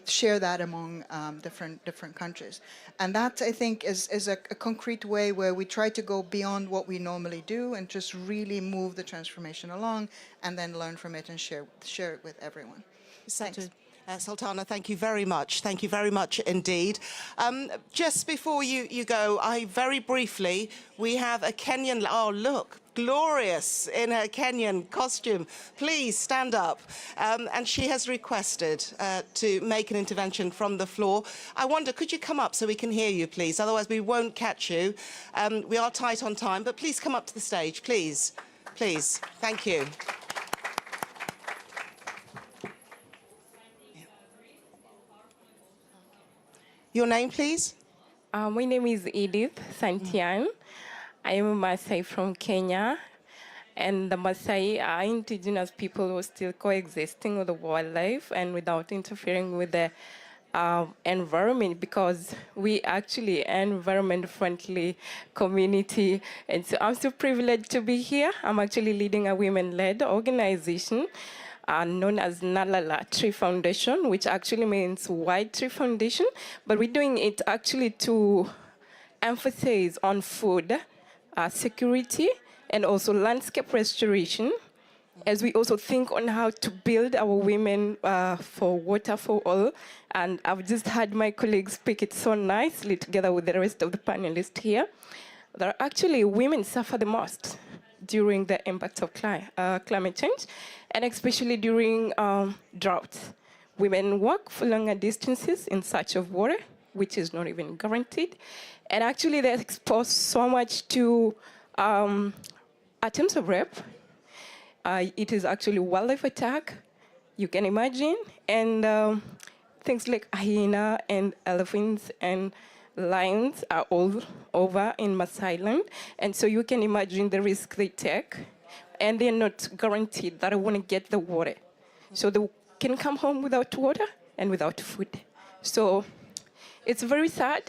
share that among different countries. And that, I think, is a concrete way where we try to go beyond what we normally do and just really move the transformation along, and then learn from it and share it with everyone. Thanks. Sultana, thank you very much. Thank you very much indeed. Just before you go, very briefly, we have a Kenyan, oh look, glorious in her Kenyan costume. Please stand up. And she has requested to make an intervention from the floor. I wonder, could you come up so we can hear you, please? Otherwise we won't catch you. We are tight on time, but please come up to the stage, please. Please, thank you. Your name, please? My name is Edith Santian. I am a Maasai from Kenya. And the Maasai are indigenous people who are still coexisting with the wildlife and without interfering with the environment, because we actually an environment-friendly community. And so I'm so privileged to be here. I'm actually leading a women-led organization known as Nalala Tree Foundation, which actually means White Tree Foundation. But we're doing it actually to emphasize on food security and also landscape restoration, as we also think on how to build our women for water for all. And I've just had my colleagues speak it so nicely together with the rest of the panelists here. That actually women suffer the most during the impacts of climate change, and especially during droughts. Women walk for longer distances in search of water, which is not even guaranteed. And actually they're exposed so much to attempts of rape. It is actually wildlife attack, you can imagine, and things like hyena and elephants and lions are all over in Maasai land. And so you can imagine the risk they take, and they're not guaranteed that I want to get the water. So they can come home without water and without food. So it's very sad,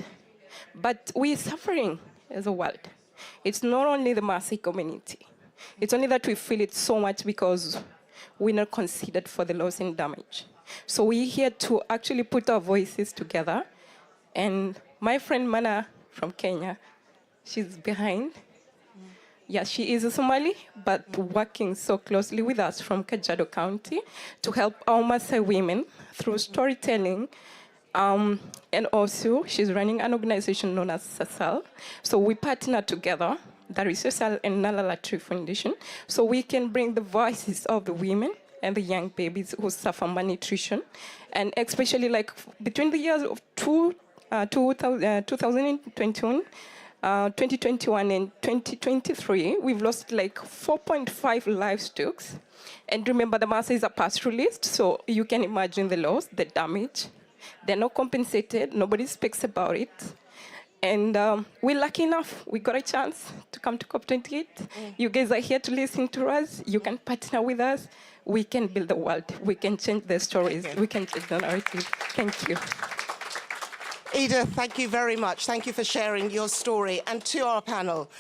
but we're suffering as a world. It's not only the Maasai community. It's only that we feel it so much because we're not considered for the loss and damage. So we're here to actually put our voices together. And my friend Mana from Kenya, she's behind. Yeah, she is a Somali, but working so closely with us from Kajiado County to help our Maasai women through storytelling. And also, she's running an organization known as SASAL. So we partner together. the Resources and Nalala Tree Foundation, so we can bring the voices of the women and the young babies who suffer malnutrition, and especially like between the years of 2021, 2021 and 2023, we've lost like 4.5 livestock. And remember, the Maasai is a pastoralist, so you can imagine the loss, the damage. They're not compensated, nobody speaks about it. And we're lucky enough, we got a chance to come to COP28. You guys are here to listen to us. You can partner with us. We can build the world. We can change the stories. We can change the narrative. Thank you. Edith, thank you very much. Thank you for sharing your story. And to our panel,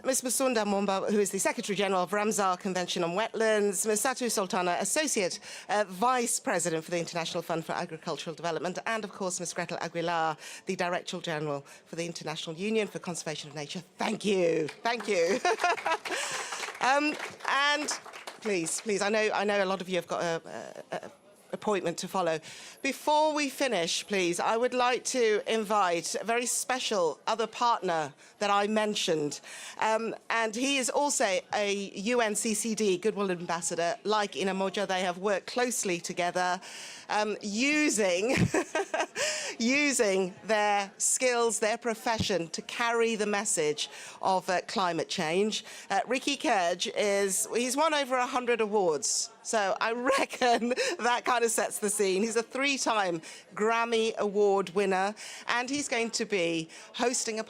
Ms. Musunda Momba, who is the Secretary General of Ramsar Convention on Wetlands, Ms. Satu Sultana, Associate Vice President for the International Fund for Agricultural Development, and of course, Ms. Gretel Aguilar, the Director General for the International Union for Conservation of Nature. Thank you. Thank you. And please, I know a lot of you have got a appointment to follow. Before we finish, please, I would like to invite a very special other partner that I mentioned. And he is also a UNCCD Goodwill Ambassador. Like Ina Moja, they have worked closely together using their skills, their profession to carry the message of climate change. Ricky Kerj he's won over 100 awards. So I reckon that kind of sets the scene. He's a 3-time Grammy Award winner, and he's going to be hosting a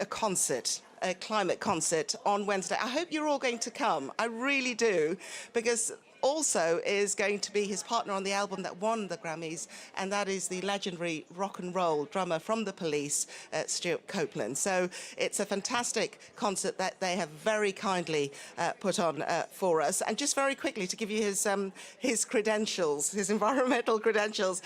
concert, a climate concert on Wednesday. I hope you're all going to come. I really do, because also is going to be his partner on the album that won the Grammys, and that is the legendary rock and roll drummer from The Police, Stuart Copeland. So it's a fantastic concert that they have very kindly put on for us. And just very quickly to give you his credentials, his environmental credentials,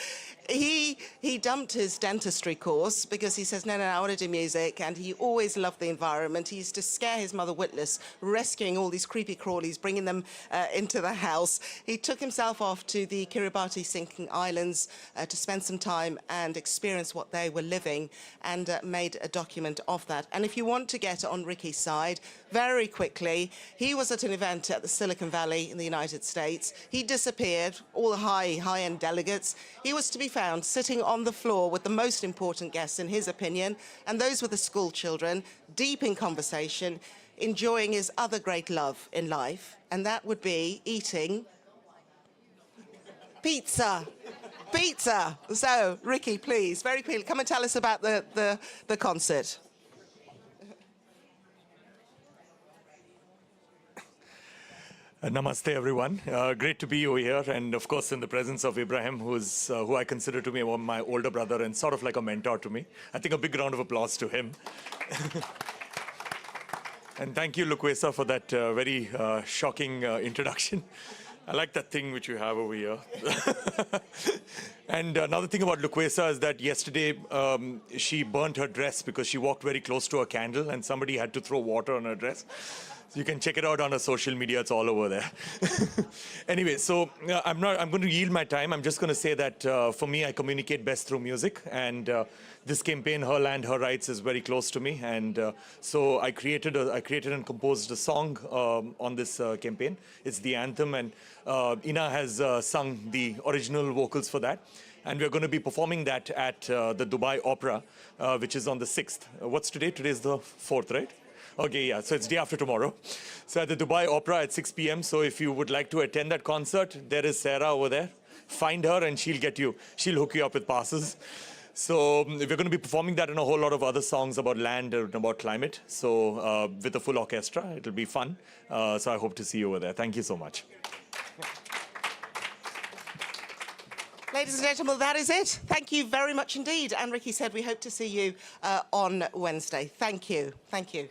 he dumped his dentistry course because he says, no, I want to do music, and he always loved the environment. He used to scare his mother witless, rescuing all these creepy crawlies, bringing them into the house. He took himself off to the Kiribati sinking islands to spend some time and experience what they were living, and made a document of that. And if you want to get on Ricky's side, very quickly, he was at an event at the Silicon Valley in the United States. He disappeared, all the high-end delegates. He was to be found sitting on the floor with the most important guests, in his opinion, and those were the school children, deep in conversation, enjoying his other great love in life, and that would be eating pizza. Pizza. So, Ricky, please, very quickly, come and tell us about the concert. Namaste, everyone. Great to be over here, and of course in the presence of Ibrahim, who I consider to be my older brother and sort of like a mentor to me. I think a big round of applause to him. And thank you, Lukwesa, for that very shocking introduction. I like that thing which you have over here. And another thing about Lukwesa is that yesterday she burnt her dress because she walked very close to a candle and somebody had to throw water on her dress. So you can check it out on our social media, it's all over there. Anyway, so I'm going to yield my time. I'm just going to say that for me, I communicate best through music, and this campaign, Her Land, Her Rights, is very close to me, and so I created and composed a song on this campaign. It's the anthem, and Ina has sung the original vocals for that. And we're going to be performing that at the Dubai Opera, which is on the 6th. What's today? Today's the 4th, right? Okay, yeah, so it's day after tomorrow. So at the Dubai Opera at 6 p.m. So if you would like to attend that concert, there is Sarah over there. Find her and she'll hook you up with passes. So we're going to be performing that and a whole lot of other songs about land and about climate. So with a full orchestra, it'll be fun. So I hope to see you over there. Thank you so much. Ladies and gentlemen, that is it. Thank you very much indeed. And Ricky said we hope to see you on Wednesday. Thank you. Thank you.